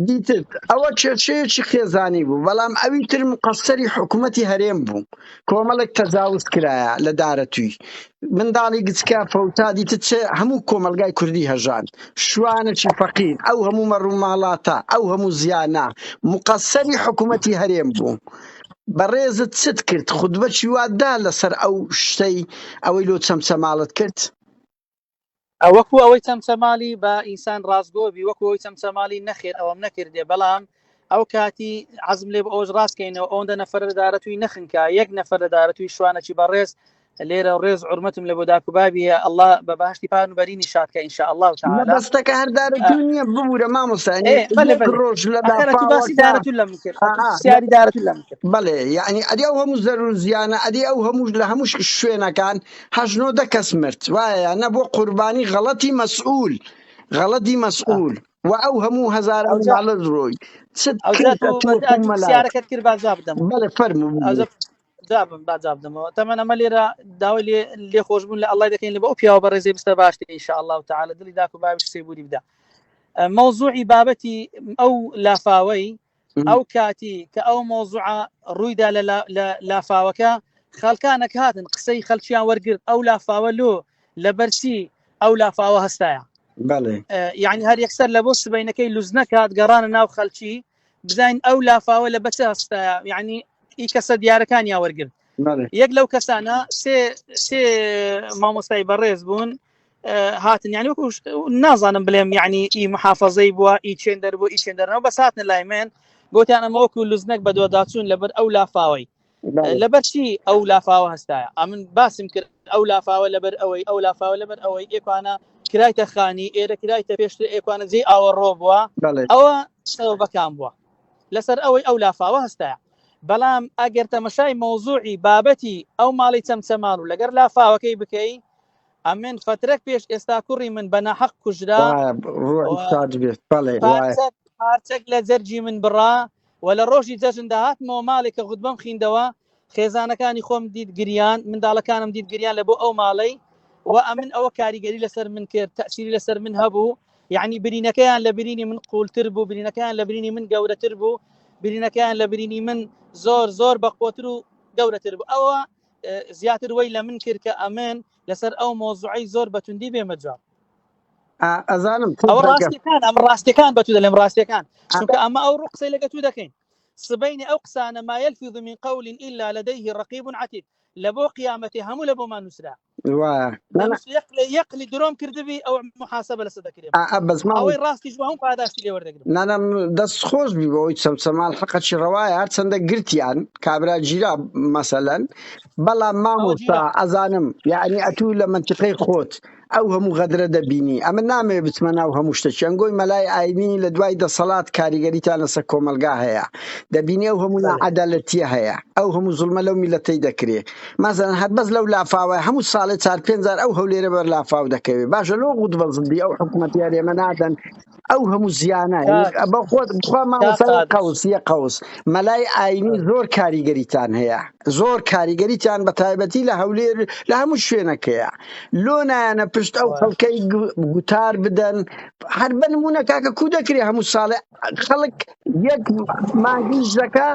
[SPEAKER 2] دیتر ئەوە کێچەیەکی خێزانی بوو بەڵام ئەوی تر مقەسەری حکوومەتی هەرێم بوو کۆمەڵێک تەجاوز کرایە لە دارەتووی منداڵی گچکە فەوتا دیتر چێ هەموو کۆمەلگای کوردی هەژان شوانەی فەقیر ئەو هەموو مەڕووماڵاتە ئەو هەموو زیانە مقەسەری حکوومەتی هەرێم بوو بەڕێزت چت کرد خودبەچی وادا لەسەر ئەو شتەی ئەوەی لۆ چەمچەماڵت کرد
[SPEAKER 1] وەکو ئەوەی چەمچەمالی بە ئینسان ڕاستگۆبی وەکو ئەوەی چەمچەمالی نەخێر ئەوەم نەکردێ بەڵام ئەو کاتی عەزم لێ بە ئەوش ڕاستکەینەوە ئەوەندە نەفەر لە دارەتووی نەخنکە یەک نەفەر لە دارەتووی شوانەکی بەڕێز لێرە ڕێز عورمەتم لە بۆ داکوبابیە الله بە بەهەشتی پانوبەرینی شادکە ئینشاء الله تعالی
[SPEAKER 2] بەستەکە هەر دارەتووی نییە ببوورە مامۆستا ڕۆژ لە
[SPEAKER 1] دارەتوو لەم کرد سیاری دارەتوو لەم کرد
[SPEAKER 2] بەڵێ یعنی ئەدی ئەو هەموو زەرور زیانە ئەدی ئەو هەموو لە هەموو شوێنەکان 89 کەس مرد وایە نە بۆ قوربانی غەڵەتی مەسئول و ئەو هەموو هەزاران ماڵە ڕۆی
[SPEAKER 1] سیارەکەت کرد باجا بدەم
[SPEAKER 2] بەڵێ فەرموو
[SPEAKER 1] باجا بدەمەوە تەمەن ئەمە لێرە داوای لێ خۆشبوون لە ئەڵڵای دەکەین لە بۆ پیاوە بەڕێزەی بستە باشتر ئینشاء الله تعالی دڵی داکوبابیش سێبووری بدە مەوزوعی بابەتی ئەو لافاوەی ئەو کاتی کە ئەو مۆزوعە ڕوویدا لە لافاوەکە خەڵکانێک هاتن قسەی خەڵکیان وەرگرت ئەو لافاوە لۆ لە بەرچی ئەو لافاوە هەستایە یعنی هەر یەکسەر لە بۆ سبەینەکەی لوز نەکات گەڕانە ناو خەڵکی بزین ئەو لافاوە لە بەچە هەستایە یعنی ئی کەسە دیارەکانی وەرگرت یەک لەو کەسانە سێ مامۆستای بەڕێز بوون هاتن یعنی وەکو نازانم بڵێم یعنی ئی محافەزەی بووە ئی چێن دەربوو ئی چێن دەرنەوە بەس هاتن لای من گوتیان ئەمە وەکو لوزنەک بە دۆداچوون لەبەر ئەو لافاوەی لەبەر چی ئەو لافاوە هەستایە ئەمن باسم کرد ئەو لافاوە لەبەر ئەوەی ئەو لافاوە لەبەر ئەوەی ئێکوانە کرایتە خانی ئێرە کرایتە پێشتر ئێکوانە جێی ئاوەڕۆ بووە ئەوە سەبەکان بووە لەسەر ئەوەی ئەو لافاوە هەستایە بەڵام ئەگەر تەمەشای مۆزوعی بابەتی ئەو ماڵی چەمچەمان و لەگەر لافاوەکەی بکەی ئەمن فترێک پێش ئێستا کوڕی من بە ناحەق کوژرا پارچەک لە جەرجی من بڕا و لە ڕۆژی جەژن داهاتمەوە ماڵێکە غوتبەم خیندەوە خێزانەکانی خۆم دیت گریان منداڵەکانم دیت گریان لە بۆ ئەو ماڵەی و ئەمن ئەوە کاریگەری لەسەر من کرد تەسیری لەسەر من هەبوو یعنی برینەکەیان لە برینی من قوڵتر بوو برینەکەیان لە برینی من گەورەتر بوو برینەکەیان لە برینی من زۆر بەقوتر و گەورەتر بوو ئەوە زیاتر وەی لە من کرد کە ئەمن لەسەر ئەو مۆزوعی زۆر بەتوندی بێمەجاب
[SPEAKER 2] ئەزانم
[SPEAKER 1] ئەو ڕاستیەکان ئەم ڕاستیەکان بەتو دەڵێم ڕاستیەکان چونکە ئەمە ئەو ڕقسەی لەگە تو دەکەین سبەینی ئەو قسانە ما يلفظ من قول إلا لديه رقيب عتيد لبو قيامته همو لبو ما نسرا يقلي دروم كردبي أو محاسبة لسدا كريم أو راستي جواهم فاداشتي لي وردقرب
[SPEAKER 2] نانم دست خوش بي بوي سمسمال حقا شي رواية هرسنده قرتيان كابرا جيرا مثلا بلا ما موسى أزانم يعني أتو لمنطقي خوت ئەو هەموو غەدرە دەبینی ئەمە نامێ بچمە ناو هەموو شتێکی ئەنگۆی مەلای ئاینی لە دوای دەسەڵات کاریگەریتان لەسەر کۆمەلگا هەیە دەبینی ئەو هەموو ناعەدالەتیە هەیە ئەو هەموو زوڵمە لەو میلەتەی دەکرێ مەزەن هەر بەس لەو لافاوە هەموو ساڵێ 4-5 ئەو هەولێرە بەر لافاو دەکەوێت باشە لۆ غوت بەزدی ئەو حکوومەتیار ئێمە نادەن ئەو هەموو زیانە بە خۆت بخوا مامۆسای قەوسیە قەوس مەلای ئاینی زۆر کاریگەریتان هەیە زۆر کاریگەریتان بە تایبەتی لە هەولێر لە هەموو شوێنەکەیە لۆ نایەنە پشت ئەو خەڵکەی گوتار بدەن هەر بنمونە کاکە کو دەکرێ هەموو ساڵێ خەڵک یەک مانگیش دەکا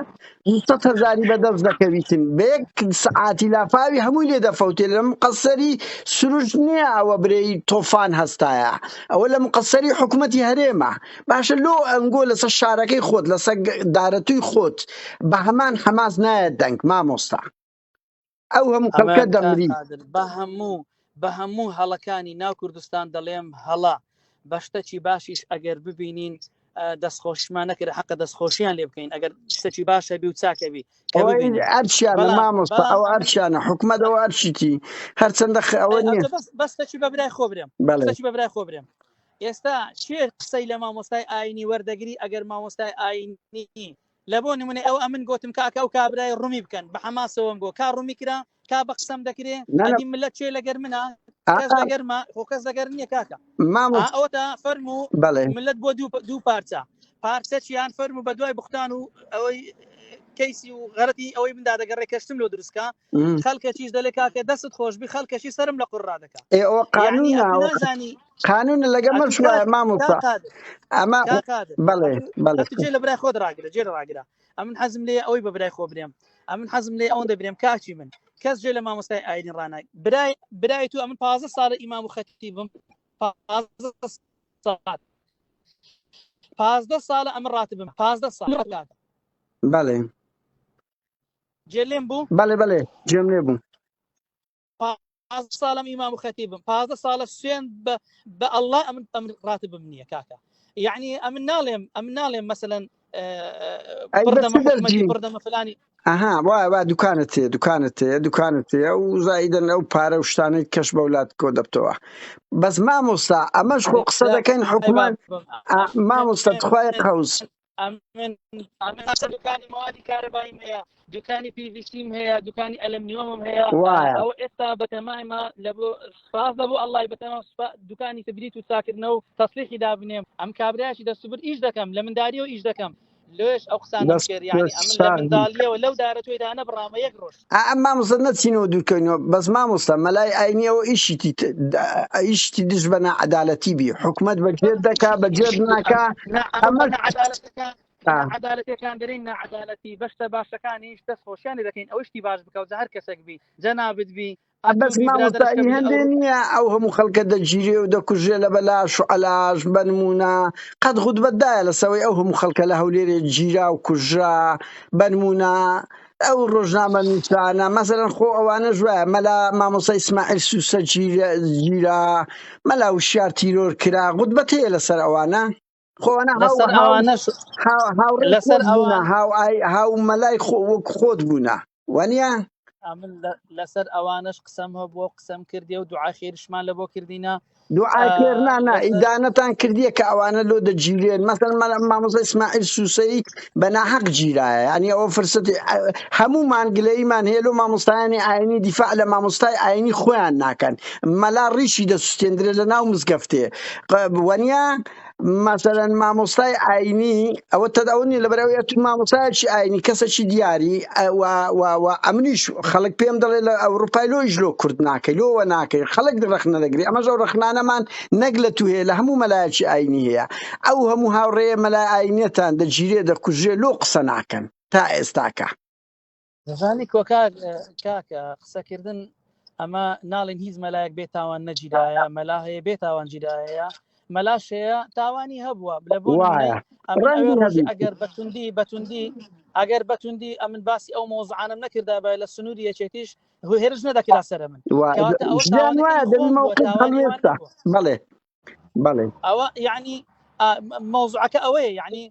[SPEAKER 2] 100,000 بەدەست دەکەویتن بە یەک سعاتی لافاوی هەمووی لێ دەفەوتێ لە مقەسەری سروش نییە ئەوە برەی تۆفان هەستایە ئەوە لە مقەسەری حکوومەتی هەرێمە باشە لۆ ئەنگۆ لەسەر شارەکەی خۆت لەسەر دارەتووی خۆت بە هەمان حەماس نایەت دەنگ مامۆستا ئەو هەموو خەڵکە دەمری
[SPEAKER 1] بە هەموو هەڵەکانی ناو کوردستان دەڵێم هەڵا بە شتێکی باشیش ئەگەر ببینین دەستخۆشمان نەکرد حەقە دەستخۆشیان لێ بکەین ئەگەر شتێکی باشە بی و چاکەبی
[SPEAKER 2] ئەرچیانە مامۆستا ئەو ئەرچیانە حکومەتەوە ئەرچیتی هەرچەندە ئەوە نیە
[SPEAKER 1] بەستەکی بە برای خۆ برێم بەستەکی بە برای خۆ برێم ئێستا چێ قسەی لە مامۆستای ئاینی وەردەگری ئەگەر مامۆستای ئاینی لە بۆ نمونێ ئەو ئەمن گوتم کاکە ئەو کابرای ڕوومی بکەن بە حەماسەوەم گۆ کا ڕوومی کرا کا بە قسەم دەکرێ ئەدی ملت چێ لەگەر منە کەس لەگەرمە خۆ کەس لەگەر نییە کاکە ئەوەتە فەرموو ملت بۆ دوو پارچە پارچەچیان فەرموو بە دوای بوختان و ئەوەی کەیسی و غەرەتی ئەوەی مندا دەگەڕێ کەشتم لۆ دروستکە خەڵکە چیش دەلێ کاکە دەست خۆشبی خەڵکەشی سرم لە قوڕا دەکات
[SPEAKER 2] قانونە لەگە مەشوایە مامۆستا ئەمە
[SPEAKER 1] جێ لە برای خۆت ڕاگرە جێ ڕاگرە ئەمن حەزم لێ ئەوەی بە برای خۆ برێم ئەمن حەزم لێ ئەوەندە برێم کاچی من کەس جێ لە مامۆستای ئاینی ڕانای برای تو ئەمن 15 ساڵە ئیمام و خەتیبم 15 ساڵە ئەمن ڕاتبم 15 ساڵ
[SPEAKER 2] بەڵێ
[SPEAKER 1] جێلێم بوو
[SPEAKER 2] بەڵێ جێم لێ بوو
[SPEAKER 1] 15 ساڵم ئیمام و خەتیبم 15 ساڵە سوێن بە ئەڵڵا ئەمن ڕاتبم نییە کاکە یعنی ئەمن ناڵێم مەسەلەن بردەمە فلانی
[SPEAKER 2] وا دوکانت هەیە و زایدەن ئەو پارە و شتانەی کەش بە وڵات کۆ دەبتەوە بەس مامۆستا ئەمەش خۆ قسە دەکەین حکوومەت مامۆستا تخوای قەوس
[SPEAKER 1] دوکانی موادی کارەباییم هەیە دوکانی پیVCم هەیە دوکانی ئەلمنیۆمم هەیە ئەو ئێستا بەتەمایمە لە بۆ سپاس دەبوو ئەڵڵای بەتەمام دوکانی تبریت و چاکردنەوە و تەسلیحی دابنێم ئەم کابرایشی دەستوبر ئیش دەکەم لە منداریەوە ئیش دەکەم لێش ئەو قسانە کێریانی ئەمن لە منداڵیەوە لەو دارەتوێدانە بڕامە یەک ڕۆژ
[SPEAKER 2] مامۆستا نەچینەوە دوورکەوینەوە بەس مامۆستا مەلای ئاینیەوە ئیشتی دژ بە نەعەدالەتی بی حکومەت بەجێت دەکا بەجێت ناکا ئەمە
[SPEAKER 1] عەدالەتەکان دەرین نەعەدالەتی بەشتە باشەکانیش دەستخۆشیانی دەکەین ئەوشتی باش بکەوت هەر کەسێک بی جەنابەت بی
[SPEAKER 2] بەس مامۆستایی هەندێ نییە ئەو هەموو خەڵکە دەگیرێ و دەکوژێ لە بەلاش و عەلاش بنمونە قەت غوتبەتدایە لەسەوەی ئەو هەموو خەڵکە لە هەولێرێ گیرا و کوژرا بنمونە ئەو ڕۆژنامە نووسانە مەسەلەن خۆ ئەوانە ژوایە مەلا مامۆستا ئیسماعیل سووسە گیرا مەلا وشیار تیرۆر کرا غوتبەت هەیە لەسەر ئەوانە خۆوانە هاو مەلای وەک خۆت بوونە وانە
[SPEAKER 1] ئەمن لەسەر ئەوانش قسەم هەبووە قسەم کردی و دوعای خێرشمان لە بۆ کردینە
[SPEAKER 2] دوعاکردنا ئیدانەتان کردیە کە ئەوانە لۆ دەگیرێن مەسەلەن مامۆستا ئیسماعیل سووسەی بە ناحەق گیرایە ینی ئەوە فرسەتی هەمومان گلەیمان هەیە لۆ مامۆستایانی ئاینی دیفاع لە مامۆستای ئاینی خۆیان ناکەن مەلا ڕیشی دەسوستێندرێ لە ناو مزگەفتێ وانە مەسەلەن مامۆستای ئاینی ئەوە تەداونی لەبەرەوەی تو مامۆستایەکی ئاینی کەسێکی دیاری ئەمنیش خەڵک پێم دەڵێ لە ئەوروپای لۆیش لۆ کورد ناکەی لۆوە ناکەی خەڵک ڕخنە دەگری ئەمەش ئەو ڕخنانەمان نەک لە تو هەیە لە هەموو مەلایەکی ئاینی هەیە ئەو هەموو هاوڕێیە مەلای ئاینیەتان دەگیرێ دەکوژێ لۆ قسە ناکەن تا ئێستاکە
[SPEAKER 1] دەزانی کاکە قسەکردن ئەمە ناڵێن هیچ مەلایەک بێتاوان نەگیرایە مەلا هەیە بێتاوان گیرایە مەلاشەیە تاوانی هەبووە لە بۆ ئەگەر بەتوندی ئەمن باسی ئەو مۆزعانم نەکردا بە لە سنووری یەکێتیش هێرش نەدەکرا سەرە من
[SPEAKER 2] بەڵێ
[SPEAKER 1] ئەوە یعنی مۆزوعەکە ئەوەیە یعنی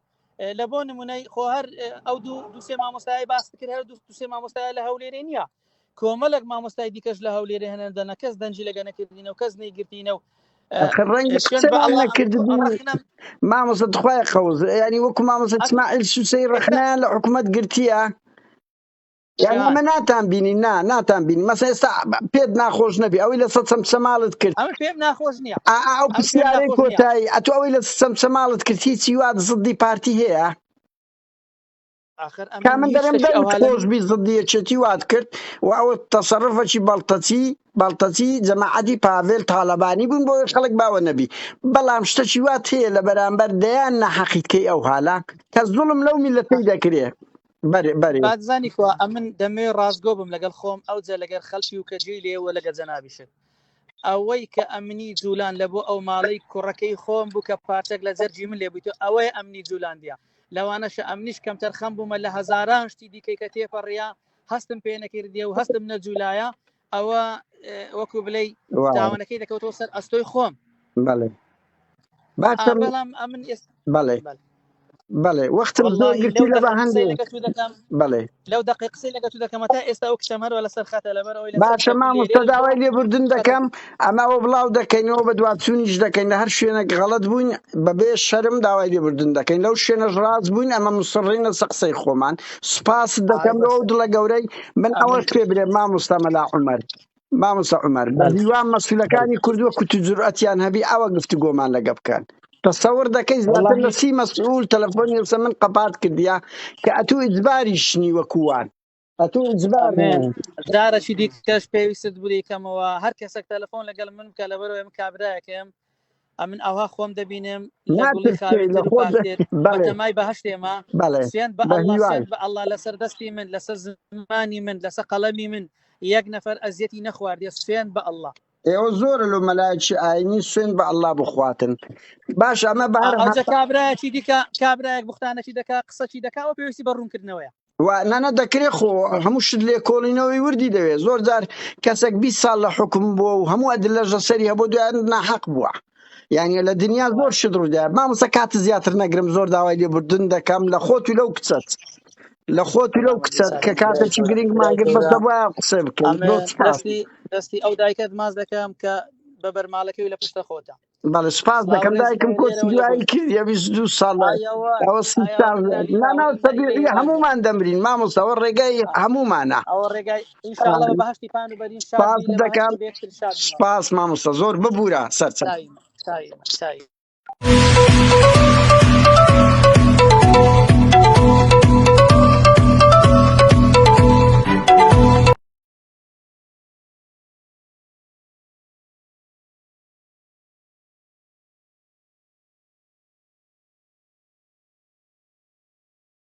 [SPEAKER 1] لە بۆ نمونەی خۆ هەر ئەو دوو سێ مامۆستای باس کرد هەر دوو سێ مامۆستای لە هەولێرێ نییە کۆمەڵێک مامۆستای دیکەش لە هەولێرە هێنەدەنا کەس دەنجی لەگە نەکردینە و کەس نەیگرتینە و
[SPEAKER 2] ڕەنگە قسەمان نەکردبوو مامۆستا دخوای قەوز ینی وەکو مامۆستا اسماعیل سوسەی ڕەخنەیان لە حکوومەت گرتیە یعنی ئەمە ناتان بینی ناتان بینی مەسەڵەن ئێستا پێت ناخۆش نەبی ئەوەی لە سەد چەمچەماڵت کرد
[SPEAKER 1] ئەمە پێم ناخۆش نییە
[SPEAKER 2] ئەو پرسیارەی کۆتایی ئەتو ئەوەی لە چەمچەماڵت کرد هیچی وات زدی پارتی هەیە من دەرم خۆشبی زدیەچێتی وات کرد و ئەوە تەسەڕفەکی بەڵتەچی جەماعەتی پاڤێل تاالەبانی بوون بۆ خەڵک باوە نەبی بەڵام شتەکی وات هەیە لە بەرامبەر دەیان نەحەقیتکەی ئەو حالا کە زوڵم لەو میلەتەی دەکرێ
[SPEAKER 1] بازانی خوا ئەمن دەمێ ڕازگۆ بم لەگەڵ خۆم ئەو جە لەگەر خەڵکی و کەجێی لێوە لەگە جەنابیشت ئەوەی کە ئەمنی جوولان لە بۆ ئەو ماڵەی کوڕەکەی خۆم بوو کە پارچەک لە جەرجی من لێبوویتە ئەوەی ئەمنی جوولاندیە لەوانەشە ئەمنیش کەم تەرخەم بوومە لە هەزاران شتی دیکەی کە تێپەڕیا هەستم پێ نەکردیە و هەستم نەجوولایە ئەوە وەکو بڵێ تاوانەکەی دەکەوتەوە سەر ئەستۆی خۆم بەڵام ئەمن
[SPEAKER 2] بەڵێ وەختم زۆر گرتی لە بە هەندێک بەڵێ
[SPEAKER 1] لەو دقیقە قسەی لەگە تو دەکەم تا ئێستا ئەو کچەمەرەوە لەسەر خاتە لەبەر ئەوەی
[SPEAKER 2] باشە مامۆستا داوای لێبوردن دەکەم ئەماوە بڵاو دەکەینەوە بە دواتچوونیش دەکەین لە هەر شوێنێک غەڵەت بووین بەبێ شەرم داوای لێبوردن دەکەین لەو شوێنەش ڕاست بووین ئەمە مسڕینە قسەی خۆمان سوپاس دەکەم لەوە دڵە گەورەی من ئەوەش پێ برێ مامۆستا مەلا عومەر مامۆستا عومەر بە دیوان مەسئولەکانی کوردووە کوت و جورئەتیان هەبی ئەوە گفتوگۆمان لەگە بکەن تصور دەکەی زیاتر لە سی مەسئول تەلەفۆنی لەسەر من قەپات کردیا کە ئەتوو ئیجباری شنی وەکووان ئەتوو ئیجبار
[SPEAKER 1] دارەشی دیکەش پێویست بوو یکەمەوە هەر کەسێک تەلەفۆن لەگەڵ من بکە لەبەرەوەی من کابرایەکەم ئەمن ئەوها خۆم دەبینم لەگوڵی بەهشتێمە سوێن بە ئەڵڵا لەسەر دەستی من لەسەر زمانی من لەسەر قەڵەمی من یەک نەفەر ئەزیەتی نەخواردێ سوێن بە ئەڵڵا
[SPEAKER 2] ئێوە زۆرە لە مەلایەکی ئاینی سوێن بە ئەڵڵا بخواتن باش ئەمە بەهەر
[SPEAKER 1] کابرایەکی دیکە کابرایەک بوختانەکی دەکا قسەکی دەکاوە پێویستی بە ڕوونکردنەوەیە
[SPEAKER 2] نانە دەکرێت خۆ هەموو شت لێ کۆڵینەوەی وردی دەوێت زۆر جار کەسێک 20 ساڵ لە حکم بووە و هەموو ئەدلەژە سەری هەبوو دویان ناحەق بووە یعنی لە دنیا زۆر شت ڕوودا مامۆستا کاتە زیاتر نەگرم زۆر داوای لێبوردن دەکەم لە خۆت و لەو کچەت لە خۆت و لەو کچەت کە کاتێکی گرنگمانگر بەسە وایە قسە بکەین
[SPEAKER 1] دەستی ئەو دایکت ماز دەکەم کە بە بەرماڵەکەی لە پشتە خۆتە
[SPEAKER 2] بەڵێ سپاس دەکەم دایکم کۆچی دوایی کردیە 22 ساڵ ئەوە سەبیعی هەمومان دەمرین مامۆستا ئەوە ڕێگای هەمومانە
[SPEAKER 1] ئەوە ڕێگای ئینشاءڵڵا بە بەهشتی پان و بەرین
[SPEAKER 2] سپاس دەکەم سپاس مامۆستا زۆر ببوورە سەرچەم